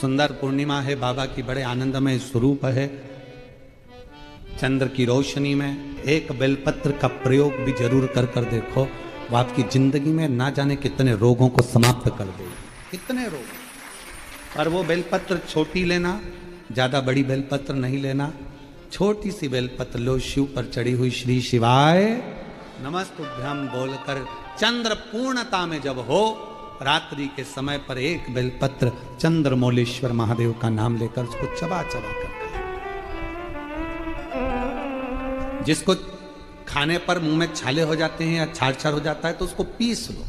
सुंदर पूर्णिमा है, बाबा की बड़े आनंदमय स्वरूप है। चंद्र की रोशनी में एक बेलपत्र का प्रयोग भी जरूर कर कर देखो, वो आपकी जिंदगी में ना जाने कितने रोगों को समाप्त कर देगी, कितने रोग। पर वो बेलपत्र छोटी लेना, ज्यादा बड़ी बेलपत्र नहीं लेना, छोटी सी बेलपत्र लो, शिव पर चढ़ी हुई श्री शिवाय नमस्तुभ्यम बोलकर चंद्र पूर्णता में जब हो, रात्रि के समय पर एक बेलपत्र चंद्रमौलेश्वर महादेव का नाम लेकर उसको चबा चबा कर, जिसको खाने पर मुंह में छाले हो जाते हैं या छार छार हो जाता है तो उसको पीस लो,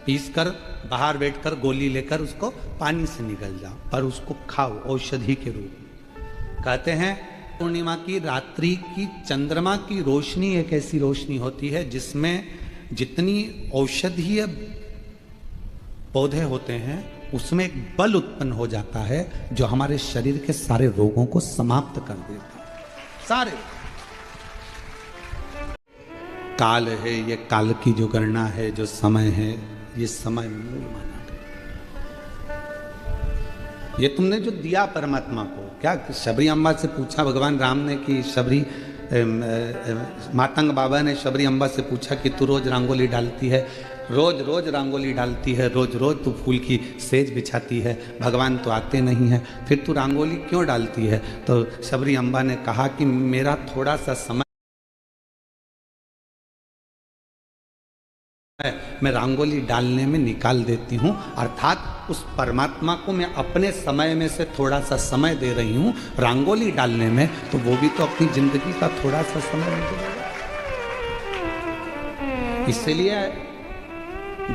पीस कर बाहर बैठकर गोली लेकर उसको पानी से निगल जाओ, पर उसको खाओ औषधि के रूप में। कहते हैं पूर्णिमा की रात्रि की चंद्रमा की रोशनी एक ऐसी रोशनी होती है जिसमें जितनी औषधीय पौधे होते हैं उसमें एक बल उत्पन्न हो जाता है जो हमारे शरीर के सारे रोगों को समाप्त कर देता है। सारे काल है, ये काल की जो गणना है, जो समय है, ये समय मूल माना गया। ये तुमने जो दिया परमात्मा को, क्या शबरी अम्बा से पूछा भगवान राम ने कि शबरी मातंग बाबा ने शबरी अम्बा से पूछा कि तू रोज रंगोली डालती है, रोज रोज रंगोली डालती है, रोज रोज तू फूल की सेज बिछाती है, भगवान तो आते नहीं है, फिर तू रंगोली क्यों डालती है? तो शबरी अम्बा ने कहा कि मेरा थोड़ा सा समय मैं रंगोली डालने में निकाल देती हूँ, अर्थात उस परमात्मा को मैं अपने समय में से थोड़ा सा समय दे रही हूँ रंगोली डालने में, तो वो भी तो अपनी जिंदगी का थोड़ा सा समय मुझे देगा। इसलिए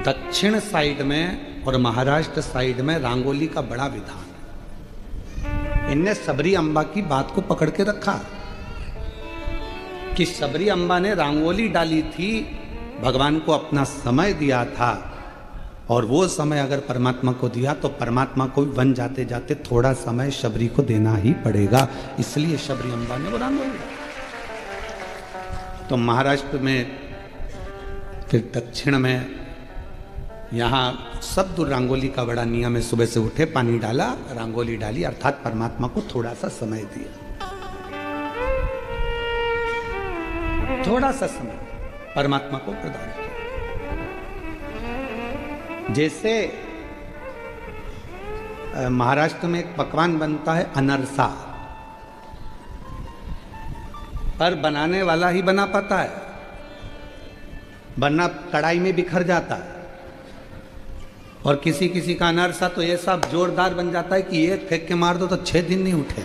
दक्षिण साइड में और महाराष्ट्र साइड में रंगोली का बड़ा विधान है। इनने शबरी अम्बा की बात को पकड़ के रखा कि शबरी अम्बा ने रंगोली डाली थी, भगवान को अपना समय दिया था, और वो समय अगर परमात्मा को दिया तो परमात्मा को भी वन जाते जाते थोड़ा समय शबरी को देना ही पड़ेगा, इसलिए शबरी अम्बा ने वो रंगोली। तो महाराष्ट्र में, फिर दक्षिण में, यहाँ सब दूर रंगोली का बड़ा नियम है। सुबह से उठे, पानी डाला, रंगोली डाली, अर्थात परमात्मा को थोड़ा सा समय दिया, थोड़ा सा समय परमात्मा को प्रदान किया। जैसे महाराष्ट्र में एक पकवान बनता है अनरसा, पर बनाने वाला ही बना पाता है, वरना कढ़ाई में बिखर जाता है। और किसी किसी का अनरसा तो ऐसा जोरदार बन जाता है कि एक फेंक के मार दो तो 6 दिन नहीं उठे।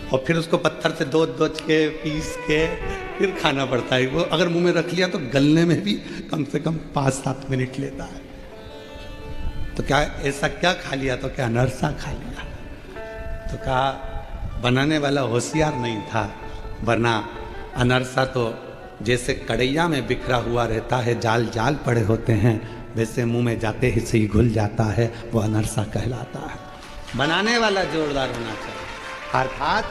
और फिर उसको पत्थर से दो के पीस के फिर खाना पड़ता है। वो अगर मुंह में रख लिया तो गलने में भी कम से कम 5-7 मिनट लेता है। तो क्या ऐसा क्या खा लिया? तो क्या अनरसा खा लिया? तो कहा बनाने वाला होशियार नहीं था, वरना अनरसा तो जैसे कड़ैया में बिखरा हुआ रहता है, जाल जाल पड़े होते हैं, वैसे मुंह में जाते ही से ही घुल जाता है, वो अनरसा कहलाता है। बनाने वाला जोरदार होना चाहिए, अर्थात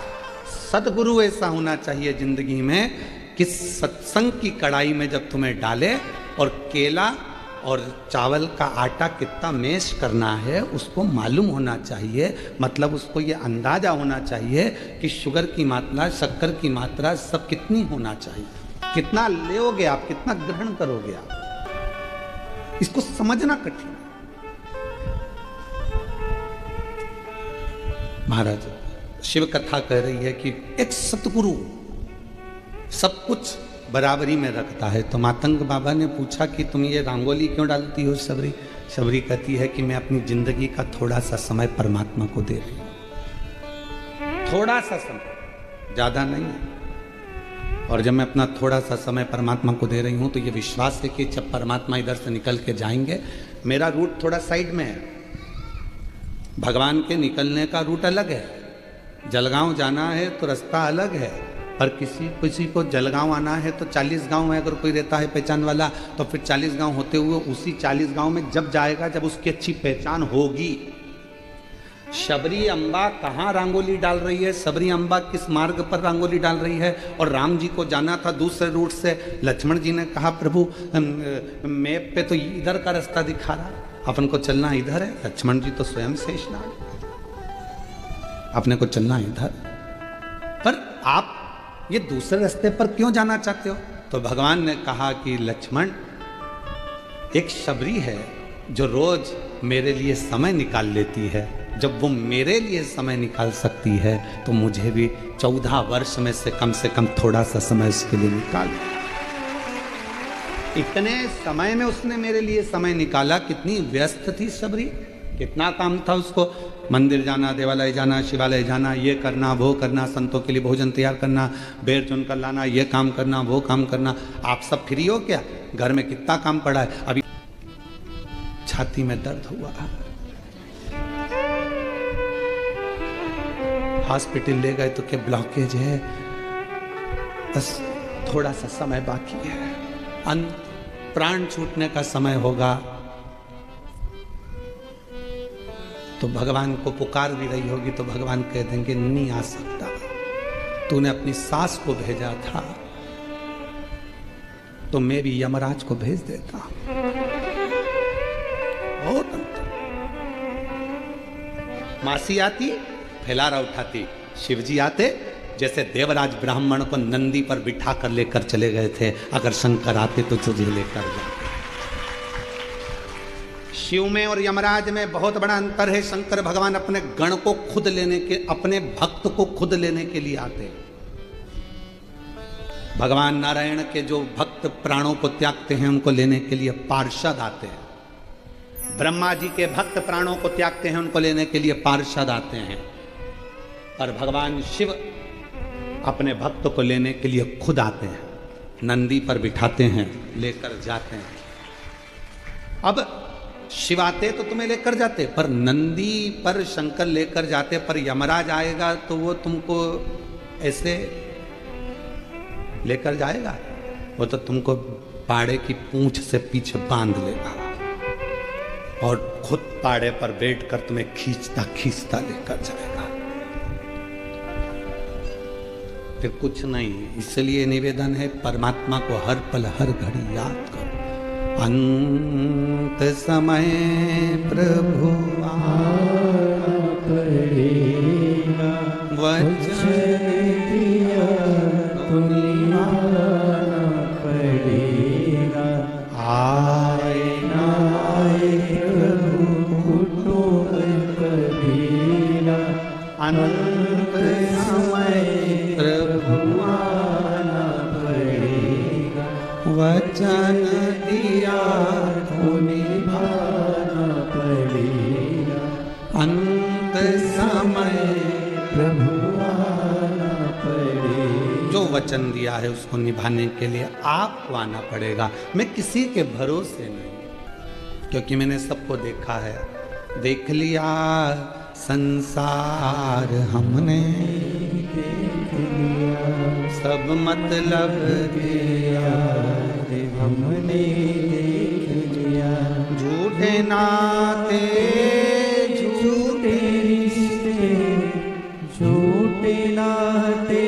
सदगुरु ऐसा होना चाहिए जिंदगी में कि सत्संग की कढ़ाई में जब तुम्हें डाले और केला और चावल का आटा कितना मैश करना है उसको मालूम होना चाहिए। मतलब उसको ये अंदाजा होना चाहिए कि शुगर की मात्रा, शक्कर की मात्रा सब कितनी होना चाहिए, कितना लेओगे आप, कितना ग्रहण करोगे आप, इसको समझना कठिन है। महाराज शिव कथा कह रही है कि एक सतगुरु सब कुछ बराबरी में रखता है। तो मातंग बाबा ने पूछा कि तुम ये रंगोली क्यों डालती हो शबरी? शबरी कहती है कि मैं अपनी जिंदगी का थोड़ा सा समय परमात्मा को दे रही हूँ, थोड़ा सा समय, ज्यादा नहीं है। और जब मैं अपना थोड़ा सा समय परमात्मा को दे रही हूँ तो ये विश्वास है कि जब परमात्मा इधर से निकल के जाएंगे, मेरा रूट थोड़ा साइड में है, भगवान के निकलने का रूट अलग है। जलगांव जाना है तो रास्ता अलग है, पर किसी को जलगांव आना है तो 40 गांव में अगर कोई रहता है पहचान वाला, तो फिर 40 गांव होते हुए उसी 40 गांव में जब जाएगा जब उसकी अच्छी पहचान होगी। शबरी अम्बा कहाँ रंगोली डाल रही है, शबरी अम्बा किस मार्ग पर रंगोली डाल रही है। और राम जी को जाना था दूसरे रूट से। लक्ष्मण जी ने कहा प्रभु मैप पे तो इधर का रास्ता दिखा रहा, अपन को चलना इधर है। लक्ष्मण जी तो स्वयं शेषनाग, अपने को चलना इधर, पर आप ये दूसरे रास्ते पर क्यों जाना चाहते हो। तो भगवान ने कहा कि लक्ष्मण, एक शबरी है जो रोज मेरे लिए समय निकाल लेती है। जब वो मेरे लिए समय निकाल सकती है तो मुझे भी 14 वर्ष में से कम थोड़ा सा समय उसके लिए निकाल। इतने समय में उसने मेरे लिए समय निकाला। कितनी व्यस्त थी शबरी, कितना काम था उसको। मंदिर जाना, देवालय जाना, शिवालय जाना, ये करना वो करना, संतों के लिए भोजन तैयार करना, बेर चुन कर लाना, ये काम करना वो काम करना। आप सब फ्री हो क्या? घर में कितना काम पड़ा है। अभी छाती में दर्द हुआ, हॉस्पिटल ले गए तो क्या ब्लॉकेज है, बस थोड़ा सा समय बाकी है, अंत प्राण छूटने का समय होगा। तो भगवान को पुकार भी रही होगी तो भगवान कह देंगे नहीं आ सकता, तूने अपनी सास को भेजा था तो मैं भी यमराज को भेज देता। बहुत मासी आती फैलारा उठाती, शिवजी आते जैसे देवराज ब्राह्मण को नंदी पर बिठा कर लेकर चले गए थे, अगर शंकर आते तो तुझे लेकर जाते। शिव में और यमराज में बहुत बड़ा अंतर है। शंकर भगवान अपने गण को खुद लेने के, अपने भक्त को खुद लेने के लिए आते। भगवान नारायण के जो भक्त प्राणों को त्यागते हैं उनको लेने के लिए पार्षद आते हैं। ब्रह्मा जी के भक्त प्राणों को त्यागते हैं, उनको लेने के लिए पार्षद आते हैं। पर भगवान शिव अपने भक्त को लेने के लिए खुद आते हैं, नंदी पर बिठाते हैं, लेकर जाते हैं। अब शिव आते तो तुम्हें लेकर जाते, पर नंदी पर शंकर लेकर जाते, पर यमराज आएगा तो वो तुमको ऐसे लेकर जाएगा, वो तो तुमको पाड़े की पूंछ से पीछे बांध लेगा और खुद पाड़े पर बैठकर तुम्हें खींचता खींचता लेकर जाएगा। फिर कुछ नहीं। इसलिए निवेदन है, परमात्मा को हर पल हर घड़ी याद करो। अंत समय प्रभु आना पड़ेगा, वचन दिया तो निभाना पड़ेगा। आए ना आए प्रभु कुटुंब कबीरा, अंत समय प्रभु आना पड़ेगा, वचन दिया तो निभाना पड़ेगा। अंत समय प्रभु आना पड़ेगा। जो वचन दिया है उसको निभाने के लिए आपको आना पड़ेगा। मैं किसी के भरोसे नहीं, क्योंकि मैंने सबको देखा है। देख लिया संसार हमने, सब मतलब गया हमने देख लिया। झूठे नाते झूठे रिश्ते, झूठे नाते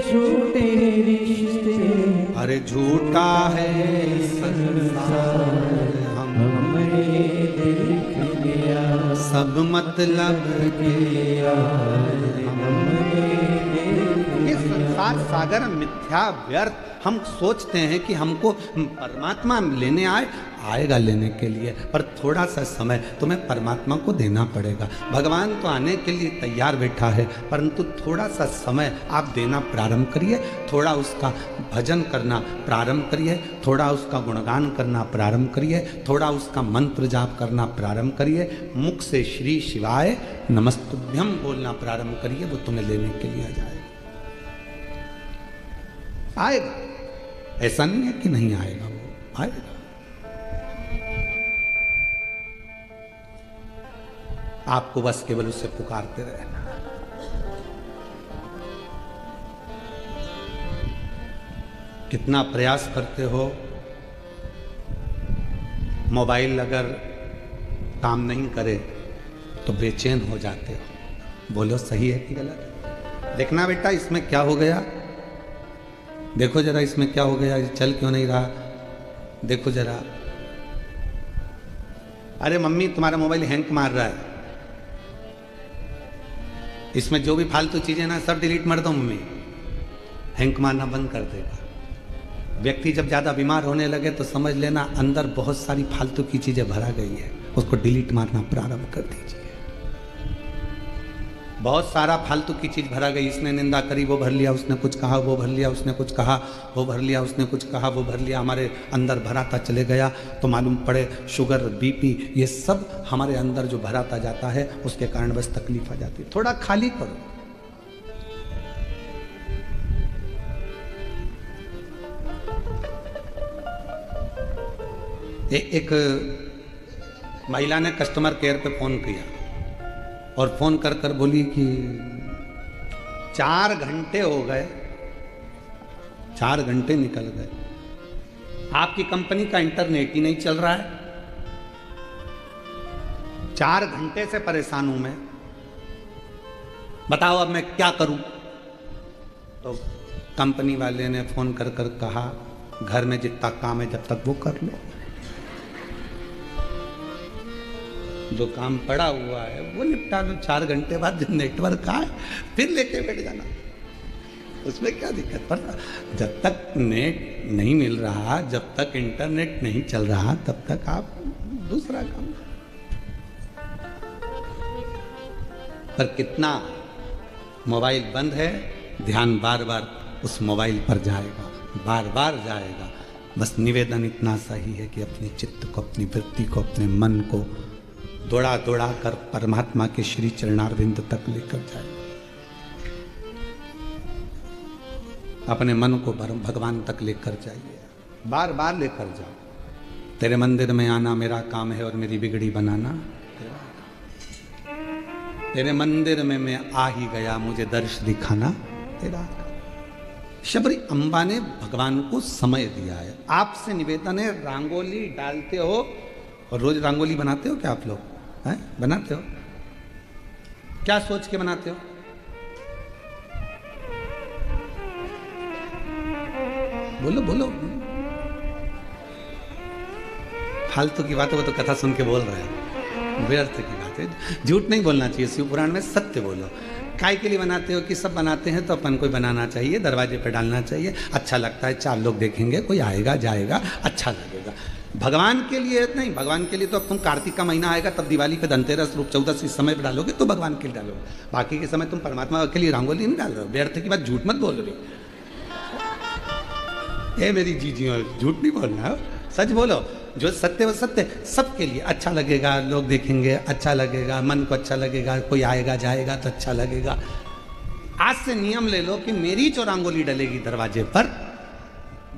झूठे रिश्ते, अरे झूठा है संसार हमने देख लिया। सब मतलब गया हमने, संसार सागर मिथ्या व्यर्थ। हम सोचते हैं कि हमको परमात्मा लेने आएगा लेने के लिए, पर थोड़ा सा समय तुम्हें परमात्मा को देना पड़ेगा। भगवान तो आने के लिए तैयार बैठा है, परंतु थोड़ा सा समय आप देना प्रारंभ करिए। थोड़ा उसका भजन करना प्रारंभ करिए, थोड़ा उसका गुणगान करना प्रारंभ करिए, थोड़ा उसका मंत्र जाप करना प्रारंभ करिए। मुख से श्री शिवाय नमस्तुभ्यम बोलना प्रारंभ करिए, वो तुम्हें लेने के लिए आ जाएगा। आएगा, ऐसा नहीं है कि नहीं आएगा, वो आएगा। आपको बस केवल उससे पुकारते रहना। कितना प्रयास करते हो, मोबाइल अगर काम नहीं करे तो बेचैन हो जाते हो। बोलो सही है कि गलत? देखना बेटा इसमें क्या हो गया, देखो जरा इसमें क्या हो गया, चल क्यों नहीं रहा, देखो जरा। अरे मम्मी तुम्हारा मोबाइल हैंग मार रहा है, इसमें जो भी फालतू चीजें ना सब डिलीट मार दो मम्मी, हैंग मारना बंद कर देगा। व्यक्ति जब ज्यादा बीमार होने लगे तो समझ लेना अंदर बहुत सारी फालतू की चीजें भरा गई है, उसको डिलीट मारना प्रारंभ कर दीजिए। बहुत सारा फालतू की चीज भरा गई, इसने निंदा करी वो भर लिया, उसने कुछ कहा वो भर लिया, उसने कुछ कहा वो भर लिया, उसने कुछ कहा वो भर लिया, हमारे अंदर भराता चले गया तो मालूम पड़े शुगर बीपी ये सब हमारे अंदर जो भराता जाता है उसके कारण बस तकलीफ आ जाती है। थोड़ा खाली करो। एक महिला ने कस्टमर केयर पे फोन किया और फोन कर कर बोली कि 4 घंटे हो गए, 4 घंटे निकल गए, आपकी कंपनी का इंटरनेट ही नहीं चल रहा है, 4 घंटे से परेशान हूं मैं, बताओ अब मैं क्या करूं। तो कंपनी वाले ने फोन कर कर कहा घर में जितना काम है जब तक वो कर लो, जो काम पड़ा हुआ है वो निपटा लो, 4 घंटे बाद जब नेटवर्क आए फिर लेके बैठ जाना, उसमें क्या दिक्कत। पर जब तक नेट नहीं मिल रहा, जब तक इंटरनेट नहीं चल रहा, तब तक आप दूसरा काम। पर कितना मोबाइल बंद है, ध्यान बार बार उस मोबाइल पर जाएगा, बार बार जाएगा। बस निवेदन इतना सही है कि अपने चित्त को, अपनी वृत्ति को, अपने मन को दौड़ा दौड़ा कर परमात्मा के श्री चरणारविंद तक लेकर जाए, अपने मन को भगवान तक लेकर जाइए, बार बार लेकर जाओ। तेरे मंदिर में आना मेरा काम है और मेरी बिगड़ी बनाना, तेरे मंदिर में मैं आ ही गया, मुझे दर्श दिखाना तेरा। शबरी अम्बा ने भगवान को समय दिया है। आपसे निवेदन है, रंगोली डालते हो और रोज रंगोली बनाते हो क्या आप लोग? हैं? बनाते हो? क्या सोच के बनाते हो? बोलो बोलो। फालतू की बात है, वो तो कथा सुन के बोल रहे हैं, व्यर्थ की बात है। झूठ नहीं बोलना चाहिए, शिव पुराण में सत्य बोलो। काय के लिए बनाते हो कि सब बनाते हैं तो अपन को बनाना चाहिए, दरवाजे पे डालना चाहिए, अच्छा लगता है, 4 लोग देखेंगे, कोई आएगा जाएगा, अच्छा लगेगा। भगवान के लिए नहीं, भगवान के लिए तो अब तुम कार्तिक का महीना आएगा तब दिवाली पे, धनतेरस, रूप चौदस, इस समय पे डालोगे तो भगवान के लिए डालोगे। बाकी के समय तुम परमात्मा के लिए रंगोली नहीं डाल रहे हो। व्यर्थ की बात, झूठ मत बोल रही। ए मेरी जीजी, झूठ नहीं बोलना है, सच बोलो। जो सत्य वो सत्य, सबके लिए अच्छा लगेगा, लोग देखेंगे अच्छा लगेगा, मन को अच्छा लगेगा, कोई आएगा जाएगा तो अच्छा लगेगा। आज से नियम ले लो कि मेरी जो रंगोली डलेगी दरवाजे पर,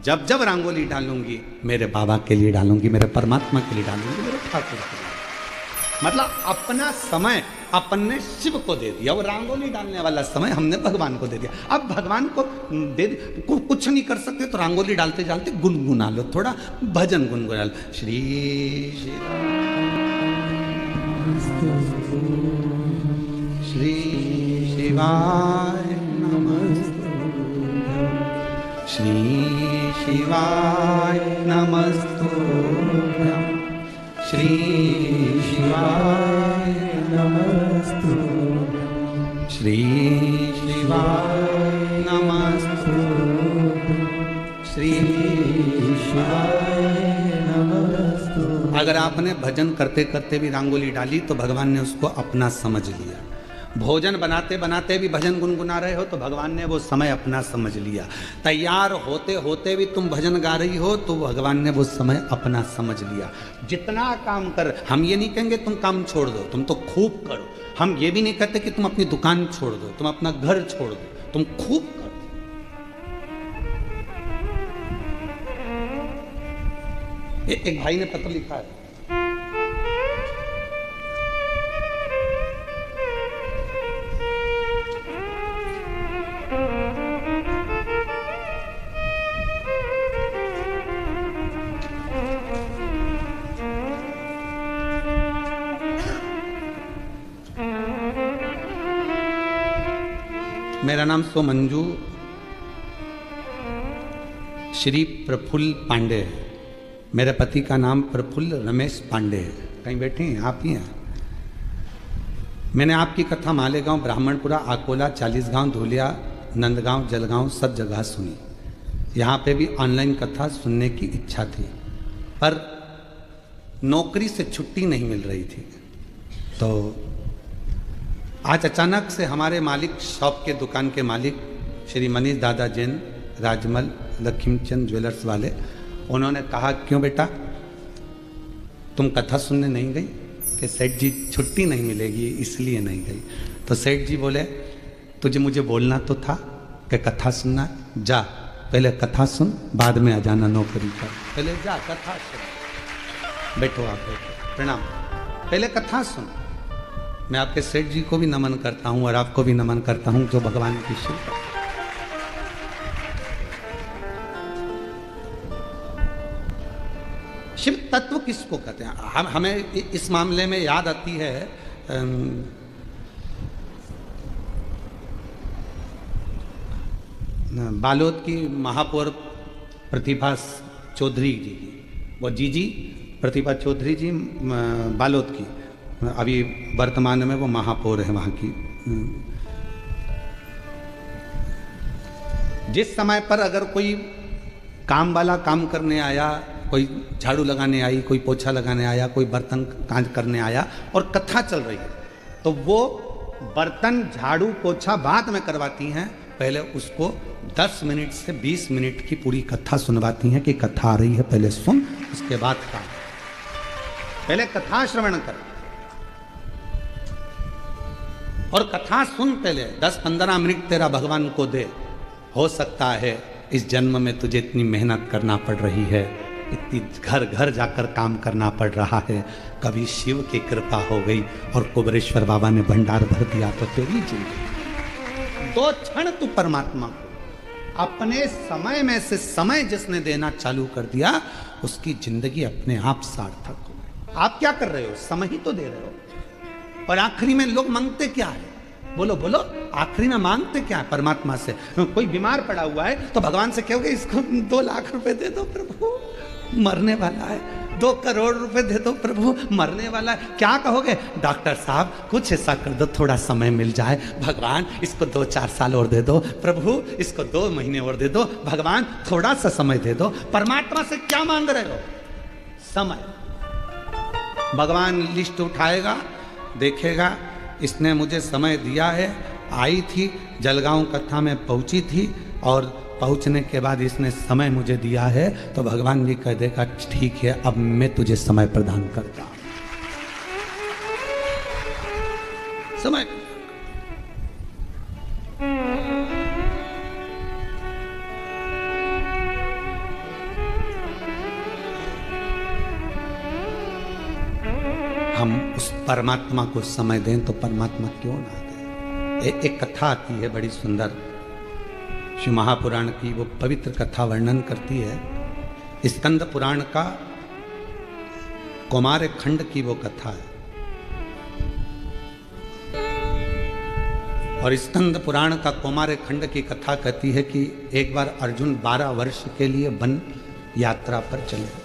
जब जब रंगोली डालूंगी मेरे बाबा के लिए डालूंगी, मेरे परमात्मा के लिए डालूंगी, मेरे ठाकुर के लिए। मतलब अपना समय अपन ने शिव को दे दिया, वो रंगोली डालने वाला समय हमने भगवान को दे दिया। अब भगवान को दे कुछ नहीं कर सकते तो रंगोली डालते डालते गुनगुना लो, थोड़ा भजन गुनगुना लो। श्री श्री शिवाय नमस्तुभ्यं, श्री शिवाय नमस्तुभ्यं, श्री शिवाय नमस्तुभ्यं, श्री शिवाय नमस्तुभ्यं, श्री शिवाय नमस्तुभ्यं। अगर आपने भजन करते करते भी रंगोली डाली तो भगवान ने उसको अपना समझ लिया। भोजन बनाते बनाते भी भजन गुनगुना रहे हो तो भगवान ने वो समय अपना समझ लिया। तैयार होते होते भी तुम भजन गा रही हो तो भगवान ने वो समय अपना समझ लिया। जितना काम कर, हम ये नहीं कहेंगे तुम काम छोड़ दो, तुम तो खूब करो। हम ये भी नहीं कहते कि तुम अपनी दुकान छोड़ दो, तुम अपना घर छोड़ दो, तुम खूब करो। एक भाई ने पत्र लिखा है, मेरा नाम सोमंजू श्री प्रफुल्ल पांडे है। मेरे पति का नाम प्रफुल्ल रमेश पांडे है। कहीं बैठे हैं आप ही हैं? मैंने आपकी कथा मालेगांव, ब्राह्मणपुरा, आकोला, 40 गांव, धुलिया, नंदगांव, जलगांव सब जगह सुनी। यहाँ पे भी ऑनलाइन कथा सुनने की इच्छा थी, पर नौकरी से छुट्टी नहीं मिल रही थी। तो आज अचानक से हमारे मालिक, शॉप के दुकान के मालिक श्री मनीष दादा जैन, राजमल लक्ष्मीचंद ज्वेलर्स वाले, उन्होंने कहा क्यों बेटा तुम कथा सुनने नहीं गई? कि सेठ जी छुट्टी नहीं मिलेगी इसलिए नहीं गई। तो सेठ जी बोले तुझे मुझे बोलना तो था कि कथा सुनना, जा पहले कथा सुन, बाद में आ जाना नौकरी पर। पहले जा कथा सुन। बैठो आप, बैठो, प्रणाम। पहले कथा सुन। मैं आपके सेठ जी को भी नमन करता हूँ और आपको भी नमन करता हूँ जो भगवान की शिव। शिव तत्व किसको कहते हैं? हमें इस मामले में याद आती है बालोद की महापौर प्रतिभा चौधरी जी की, वो जी प्रतिभा चौधरी जी बालोद की, अभी वर्तमान में वो महापौर है वहाँ की। जिस समय पर अगर कोई काम वाला काम करने आया, कोई झाड़ू लगाने आई, कोई पोछा लगाने आया, कोई बर्तन कांज करने आया और कथा चल रही है, तो वो बर्तन झाड़ू पोछा बाद में करवाती हैं, पहले उसको 10 मिनट से 20 मिनट की पूरी कथा सुनवाती हैं कि कथा आ रही है, पहले सुन, उसके बाद काम। पहले कथा श्रवण कर और कथा सुन, पहले 10-15 मिनट तेरा भगवान को दे। हो सकता है इस जन्म में तुझे इतनी मेहनत करना पड़ रही है, इतनी घर घर जाकर काम करना पड़ रहा है, कभी शिव की कृपा हो गई और कुबरेश्वर बाबा ने भंडार भर दिया तो तेरी जिंदगी 2 क्षण तू परमात्मा को अपने समय में से समय जिसने देना चालू कर दिया, उसकी जिंदगी अपने आप सार्थक हो गई। आप क्या कर रहे हो? समय ही तो दे रहे हो। और आखिरी में लोग मांगते क्या है? बोलो बोलो, आखिरी में मांगते क्या है परमात्मा से? कोई बीमार पड़ा हुआ है तो भगवान से कहोगे इसको 2 लाख रुपए दे दो प्रभु, मरने वाला है। 2 करोड़ रुपए दे दो प्रभु, मरने वाला है। क्या कहोगे? डॉक्टर साहब कुछ ऐसा कर दो, थोड़ा समय मिल जाए। भगवान इसको 2-4 साल और दे दो प्रभु, इसको 2 महीने और दे दो भगवान, थोड़ा सा समय दे दो। परमात्मा से क्या मांग रहे हो? समय। भगवान लिस्ट उठाएगा, देखेगा इसने मुझे समय दिया है, आई थी जलगांव कथा में पहुंची थी और पहुंचने के बाद इसने समय मुझे दिया है, तो भगवान भी कह देगा ठीक है अब मैं तुझे समय प्रदान करता हूं। समय हम उस परमात्मा को समय दें तो परमात्मा क्यों ना दे। एक कथा आती है बड़ी सुंदर, शिव महापुराण की, वो पवित्र कथा वर्णन करती है। स्कंद पुराण का कौमार खंड की वो कथा है। और स्कंद पुराण का कौमार खंड की कथा कहती है कि एक बार अर्जुन 12 वर्ष के लिए वन यात्रा पर चले।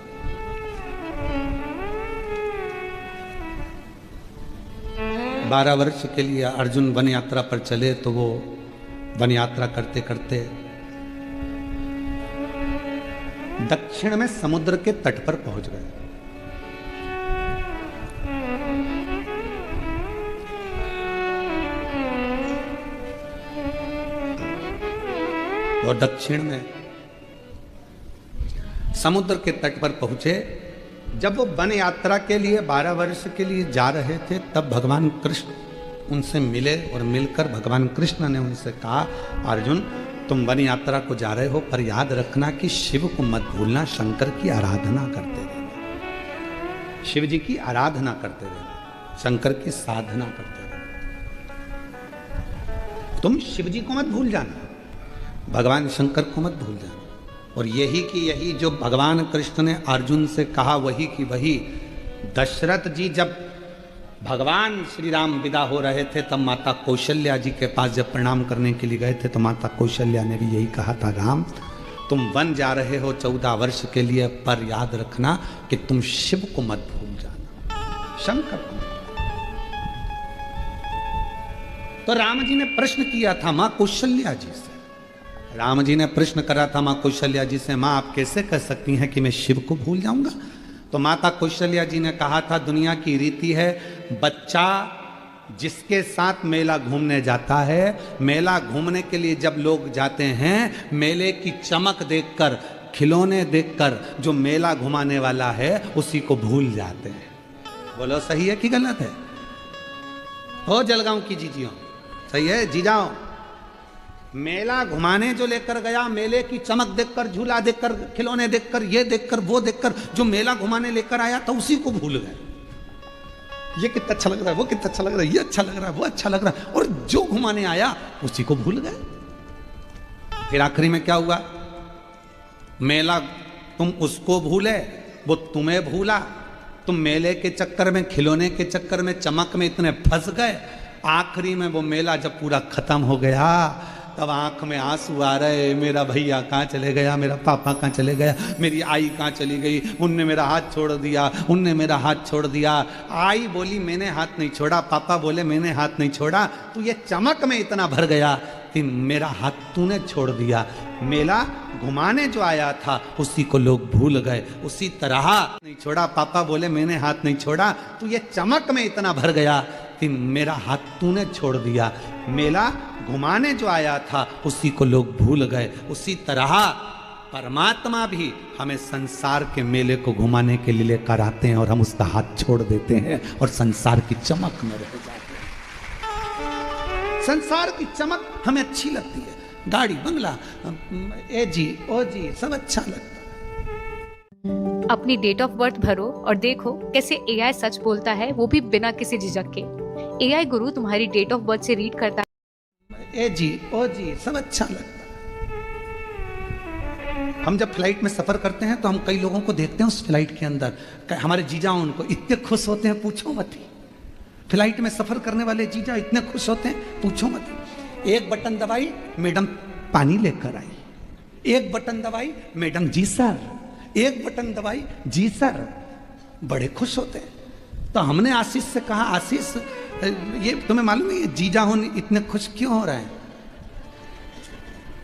बारह वर्ष के लिए अर्जुन वन यात्रा पर चले, तो वो वन यात्रा करते करते दक्षिण में समुद्र के तट पर पहुंच गए। और दक्षिण में समुद्र के तट पर पहुंचे। जब वो वन यात्रा के लिए 12 वर्ष के लिए जा रहे थे, तब भगवान कृष्ण उनसे मिले और मिलकर भगवान कृष्ण ने उनसे कहा, अर्जुन तुम वन यात्रा को जा रहे हो, पर याद रखना कि शिव को मत भूलना, शंकर की आराधना करते रहना, शिव जी की आराधना करते रहना, शंकर की साधना करते रहना। तुम शिव जी को मत भूल जाना, भगवान शंकर को मत भूल जाना। और यही कि यही जो भगवान कृष्ण ने अर्जुन से कहा, वही कि वही दशरथ जी जब भगवान श्री राम विदा हो रहे थे तब माता कौशल्या जी के पास जब प्रणाम करने के लिए गए थे तो माता कौशल्या ने भी यही कहा था, राम तुम वन जा रहे हो 14 वर्ष के लिए, पर याद रखना कि तुम शिव को मत भूल जाना, शंकर को। तो राम जी ने प्रश्न किया था मां कौशल्या जी से, राम जी ने प्रश्न करा था मां कौशल्या जी से, मां आप कैसे कह सकती हैं कि मैं शिव को भूल जाऊंगा? तो माता कौशल्या जी ने कहा था, दुनिया की रीति है, बच्चा जिसके साथ मेला घूमने जाता है, मेला घूमने के लिए जब लोग जाते हैं, मेले की चमक देखकर, खिलौने देखकर जो मेला घुमाने वाला है उसी को भूल जाते हैं। बोलो सही है कि गलत है? हो जलगांव की जीजियों, सही है जीजाओ? मेला घुमाने जो लेकर गया, मेले की चमक देखकर, झूला देखकर, खिलौने देखकर, ये देखकर, वो देखकर जो मेला घुमाने लेकर आया था उसी को भूल गए। ये कितना अच्छा लग रहा है, वो कितना अच्छा लग रहा है, ये अच्छा लग रहा है, वो अच्छा लग रहा है, और जो घुमाने आया उसी को भूल गए। फिर आखिरी में क्या हुआ? मेला तुम उसको भूले, वो तुम्हें भूला। तुम मेले के चक्कर में, खिलौने के चक्कर में, चमक में इतने फंस गए, आखिरी में वो मेला जब पूरा खत्म हो गया तब आंख में आंसू आ रहे, मेरा भैया कहाँ चले गया, मेरा पापा कहाँ चले गया, मेरी आई कहाँ चली गई, उनने मेरा हाथ छोड़ दिया, उनने मेरा हाथ छोड़ दिया। आई बोली मैंने हाथ नहीं छोड़ा, पापा बोले मैंने हाथ नहीं छोड़ा, तू ये चमक में इतना भर गया कि मेरा हाथ तूने छोड़ दिया। मेला घुमाने जो आया था उसी को लोग भूल गए। उसी तरह नहीं छोड़ा, पापा बोले मैंने हाथ नहीं छोड़ा, तू ये चमक में इतना भर गया कि मेरा हाथ तूने छोड़ दिया। मेला घुमाने जो आया था उसी को लोग भूल गए। उसी तरह परमात्मा भी हमें संसार के मेले को घुमाने के लिए लेकर आते हैं और हम उसका हाथ छोड़ देते हैं और संसार की चमक में रह जाते हैं। संसार की चमक हमें अच्छी लगती है, गाड़ी बंगला, ए जी ओ जी सब अच्छा लगता है। अपनी डेट ऑफ बर्थ भरो और देखो कैसे एआई सच बोलता है, वो भी बिना किसी झिझक के। एआई गुरु तुम्हारी डेट ऑफ बर्थ से रीड करता है। ए जी ओ जी सब अच्छा लगता है। हम जब फ्लाइट में सफर करते हैं तो हम कई लोगों को देखते हैं उस फ्लाइट के अंदर, हमारे जीजा उनको इतने खुश होते हैं पूछो मत ही। फ्लाइट में सफर करने वाले जीजा इतने खुश होते हैं पूछो मत ही। एक बटन दबाई मैडम पानी लेकर आई, एक बटन दबाई मैडम जी सर, एक बटन दबाई जी सर, बड़े खुश होते हैं। तो हमने आशीष से कहा, आशीष ये तुम्हें मालूम है ये जीजा होने इतने खुश क्यों हो रहे हैं?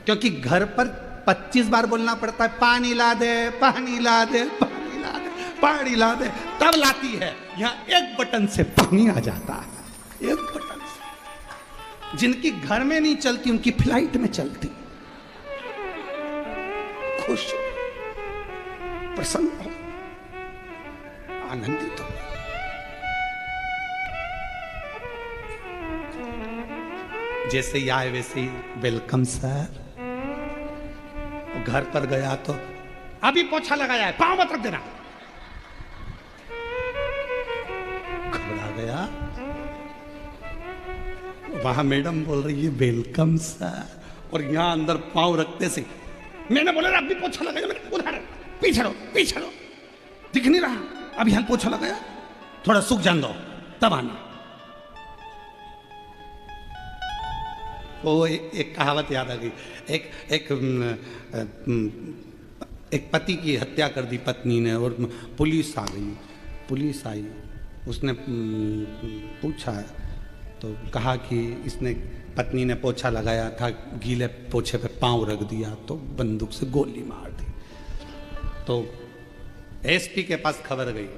क्योंकि घर पर 25 बार बोलना पड़ता है, पानी ला दे, पानी ला दे, पानी ला दे, पानी ला दे, तब लाती है। यहाँ एक बटन से पानी आ जाता है, एक बटन से। जिनकी घर में नहीं चलती उनकी फ्लाइट में चलती। खुश हो, प्रसन्न हो, आनंदित हो। जैसे ही आए वैसे ही वेलकम सर। घर पर गया तो अभी पोछा लगाया है, पांव मत रख देना। घबरा गया, वहां मैडम बोल रही है वेलकम सर, और यहां अंदर पांव रखते से मैंने बोला अभी पोछा लगाया, मैंने उधर पीछे लो, पीछे लो, दिख नहीं रहा, अब यहां पोछा लगाया, थोड़ा सूख जान दो तब आना। वो एक कहावत याद आ गई। एक पति की हत्या कर दी पत्नी ने और पुलिस आ गई, पुलिस आई, उसने पूछा तो कहा कि इसने पत्नी ने पोछा लगाया था, गीले पोछे पे पांव रख दिया तो बंदूक से गोली मार दी। तो एसपी के पास खबर गई,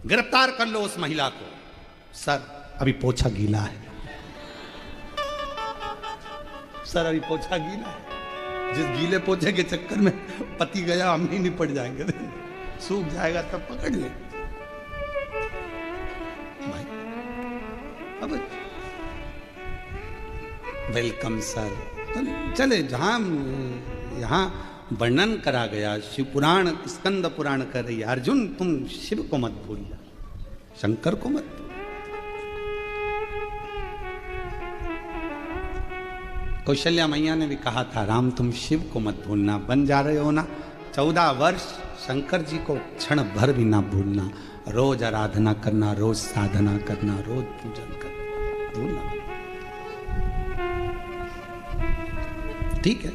गिरफ्तार कर लो उस महिला को। सर अभी पोछा गीला है, सर अभी पोछा गीला है। जिस गीले पोछे के चक्कर में पति गया हम ही निपट जाएंगे, सूख जाएगा तब पकड़ ले भाई। अब वेलकम सर, तो चले जहां यहां वर्णन करा गया, शिव पुराण स्कंद पुराण कर रही है, अर्जुन तुम शिव को मत भूलना, शंकर को मत। कौशल्या मैया ने भी कहा था राम तुम शिव को मत भूलना, बन जा रहे हो ना 14 वर्ष शंकर जी को क्षण भर भी ना भूलना, रोज आराधना करना, रोज साधना करना, रोज पूजन करना, भूलना। ठीक है,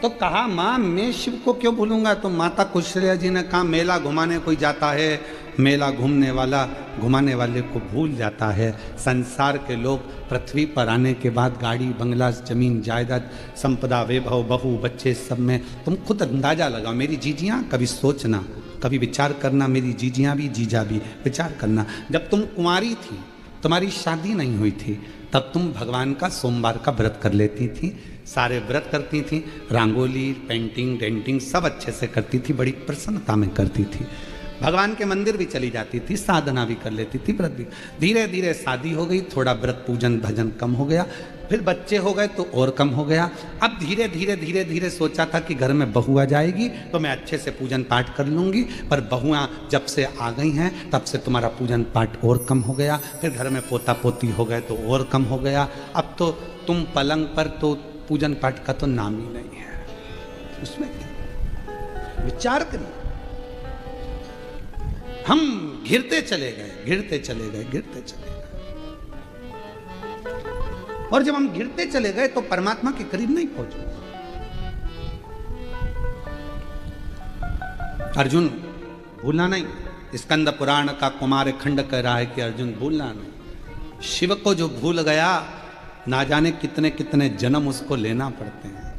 तो कहा मां मैं शिव को क्यों भूलूंगा? तो माता कुशल्या जी ने कहा मेला घुमाने कोई जाता है, मेला घूमने वाला घुमाने वाले को भूल जाता है। संसार के लोग पृथ्वी पर आने के बाद गाड़ी बंगला जमीन जायदाद संपदा वैभव बहू बच्चे सब में तुम खुद अंदाजा लगाओ। मेरी जीजियां कभी सोचना, कभी विचार करना, मेरी जीजियां भी जीजा भी विचार करना, जब तुम कुंवारी थी, तुम्हारी शादी नहीं हुई थी, तब तुम भगवान का सोमवार का व्रत कर लेती थी, सारे व्रत करती थी, रंगोली पेंटिंग डेंटिंग सब अच्छे से करती थी, बड़ी प्रसन्नता में करती थी, भगवान के मंदिर भी चली जाती थी, साधना भी कर लेती थी, व्रत भी। धीरे धीरे शादी हो गई, थोड़ा व्रत पूजन भजन कम हो गया, फिर बच्चे हो गए तो और कम हो गया। अब धीरे धीरे धीरे धीरे सोचा था कि घर में बहू आ जाएगी तो मैं अच्छे से पूजन पाठ कर लूँगी, पर बहुआं जब से आ गई हैं तब से तुम्हारा पूजन पाठ और कम हो गया। फिर घर में पोता पोती हो गए तो और कम हो गया। अब तो तुम पलंग पर तो पूजन पाठ का तो नाम ही नहीं है। उसमें विचार करिए, हम घिरते चले गए, गिरते चले गए, गिरते चले गए, और जब हम गिरते चले गए तो परमात्मा के करीब नहीं पहुंचे। अर्जुन भूलना नहीं। स्कंद पुराण का कुमार खंड कह रहा है कि अर्जुन भूलना नहीं। शिव को जो भूल गया, ना जाने कितने कितने जन्म उसको लेना पड़ते हैं।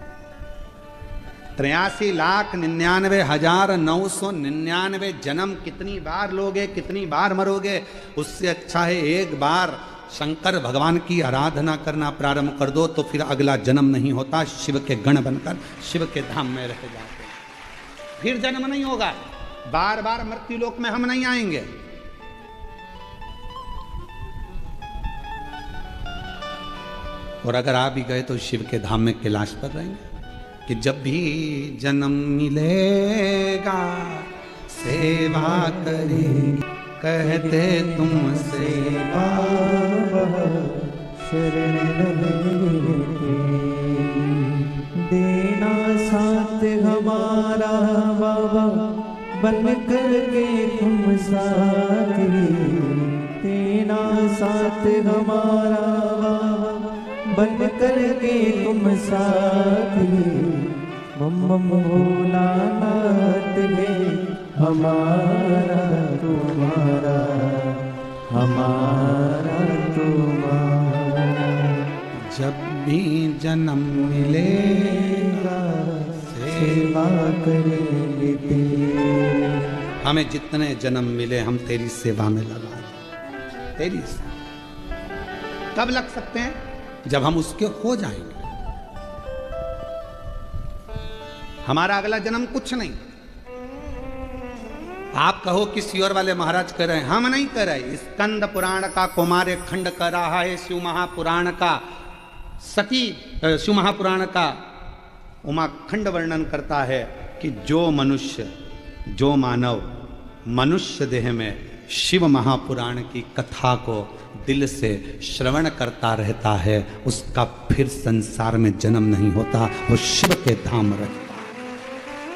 83,99,999 जन्म कितनी बार लोगे, कितनी बार मरोगे? उससे अच्छा है एक बार शंकर भगवान की आराधना करना प्रारंभ कर दो, तो फिर अगला जन्म नहीं होता, शिव के गण बनकर शिव के धाम में रह जाते हैं, फिर जन्म नहीं होगा। बार बार मृत्यु लोक में हम नहीं आएंगे। और अगर आ भी गए तो शिव के धाम में कैलाश पर रहेंगे कि जब भी जन्म मिलेगा सेवा करेंगे, कहते तुमसे शरण देना साथ हमारा बाबा, बन करके तुम साथी, देना साथ हमारा बाबा, बन करके तुम साथी। मम भोलानाथ है हमारा तुम्हारा, हमारा तुम्हारा। जब भी जन्म मिलेगा सेवा करेंगे तेरी। हमें जितने जन्म मिले हम तेरी सेवा में लगा दें। तेरी सेवा कब लग सकते हैं? जब हम उसके हो जाएंगे। हमारा अगला जन्म कुछ नहीं। आप कहो किसी और वाले महाराज कर रहे हैं, हम नहीं कर रहे। स्कंद पुराण का कुमार खंड कर रहा है, शिव महापुराण का सती, शिव महापुराण का उमा खंड वर्णन करता है कि जो मनुष्य, जो मानव मनुष्य देह में शिव महापुराण की कथा को दिल से श्रवण करता रहता है, उसका फिर संसार में जन्म नहीं होता, वो शिव के धाम रहता है,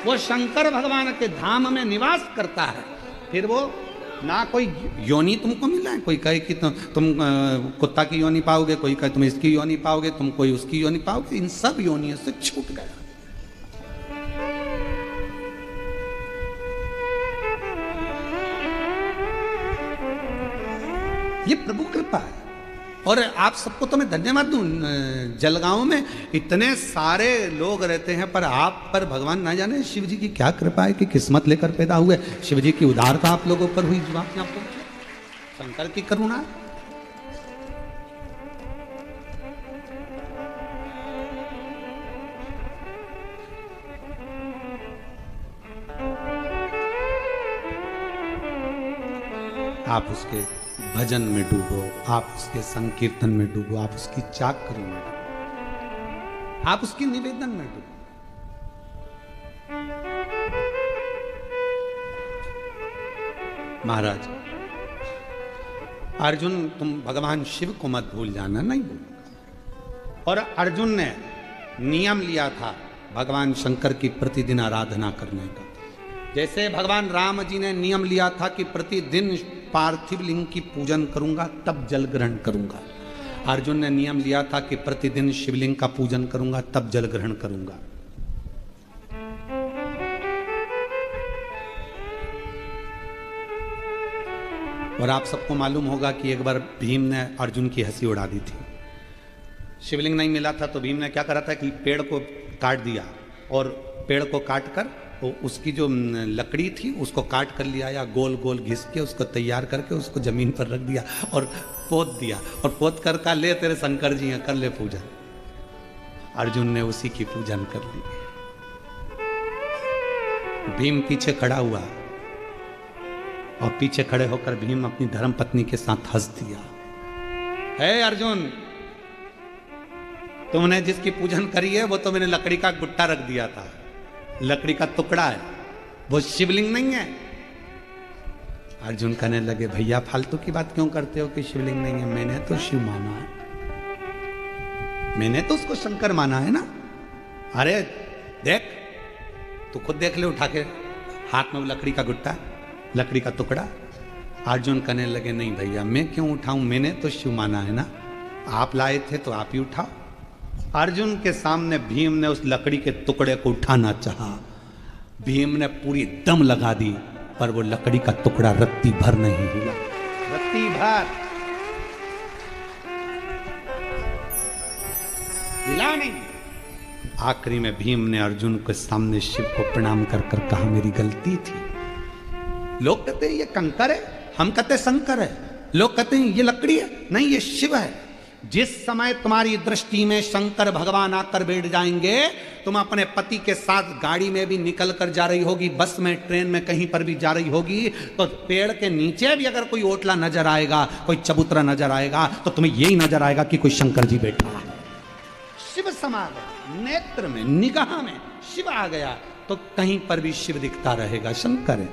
वो शंकर भगवान के धाम में निवास करता है। फिर वो ना कोई योनि तुमको मिला है, कोई कहे कि तुम कुत्ता की योनि पाओगे, कोई कहे तुम इसकी योनि पाओगे, तुम कोई उसकी योनि पाओगे। इन सब योनियों से छूट गया। ये प्रभु कृपा है। और आप सबको तो मैं धन्यवाद दूं, जलगांव में इतने सारे लोग रहते हैं, पर आप पर भगवान ना जाने शिव जी की क्या कृपा है कि किस्मत लेकर पैदा हुए। शिव जी की उदारता आप लोगों पर हुई, जवाब यहाँ पहुंचे, शंकर की करुणा। आप उसके भजन में डूबो, आप उसके संकीर्तन में डूबो, आप उसकी चाकरी में डूबो, आप उसकी निवेदन में डूबो। महाराज अर्जुन, तुम भगवान शिव को मत भूल जाना, नहीं भूल। और अर्जुन ने नियम लिया था भगवान शंकर की प्रतिदिन आराधना करने का। जैसे भगवान राम जी ने नियम लिया था कि प्रतिदिन पार्थिव लिंग की पूजन करूंगा तब जल ग्रहण करूंगा, अर्जुन ने नियम लिया था कि प्रतिदिन शिवलिंग का पूजन करूंगा तब जल ग्रहण करूंगा। और आप सबको मालूम होगा कि एक बार भीम ने अर्जुन की हंसी उड़ा दी थी। शिवलिंग नहीं मिला था तो भीम ने क्या करा था कि पेड़ को काट दिया और पेड़ को काट कर तो उसकी जो लकड़ी थी उसको काट कर लिया या गोल गोल घिस के उसको तैयार करके उसको जमीन पर रख दिया और पोत दिया और पोत कर का ले तेरे शंकर जी हैं कर ले पूजन। अर्जुन ने उसी की पूजन कर ली। भीम पीछे खड़ा हुआ और पीछे खड़े होकर भीम अपनी धर्म पत्नी के साथ हंस दिया। हे अर्जुन, तुमने जिसकी पूजन करी है वो तो मैंने लकड़ी का गुट्टा रख दिया था, लकड़ी का टुकड़ा है, वो शिवलिंग नहीं है। अर्जुन कहने लगे भैया फालतू की बात क्यों करते हो कि शिवलिंग नहीं है, मैंने तो शिव माना है, मैंने तो उसको शंकर माना है ना। अरे देख, तू खुद देख ले उठा के हाथ में वो लकड़ी का गुट्टा, लकड़ी का टुकड़ा। अर्जुन कहने लगे नहीं भैया मैं क्यों उठाऊं, मैंने तो शिव माना है ना, आप लाए थे तो आप ही उठाओ। अर्जुन के सामने भीम ने उस लकड़ी के टुकड़े को उठाना चाहा, भीम ने पूरी दम लगा दी पर वो लकड़ी का टुकड़ा रत्ती भर नहीं हिला, रत्ती भर हिला नहीं। आखिरी में भीम ने अर्जुन के सामने शिव को प्रणाम कर कर कहा मेरी गलती थी। लोग कहते हैं ये कंकर है, हम कहते हैं शंकर है, लोग कहते हैं ये लकड़ी है, नहीं ये शिव है। जिस समय तुम्हारी दृष्टि में शंकर भगवान आकर बैठ जाएंगे, तुम अपने पति के साथ गाड़ी में भी निकल कर जा रही होगी, बस में, ट्रेन में, कहीं पर भी जा रही होगी, तो पेड़ के नीचे भी अगर कोई ओटला नजर आएगा, कोई चबूतरा नजर आएगा, तो तुम्हें यही नजर आएगा कि कोई शंकर जी बैठा है। शिव समा गया, नेत्र में, निगाह में शिव आ गया तो कहीं पर भी शिव दिखता रहेगा, शंकर है।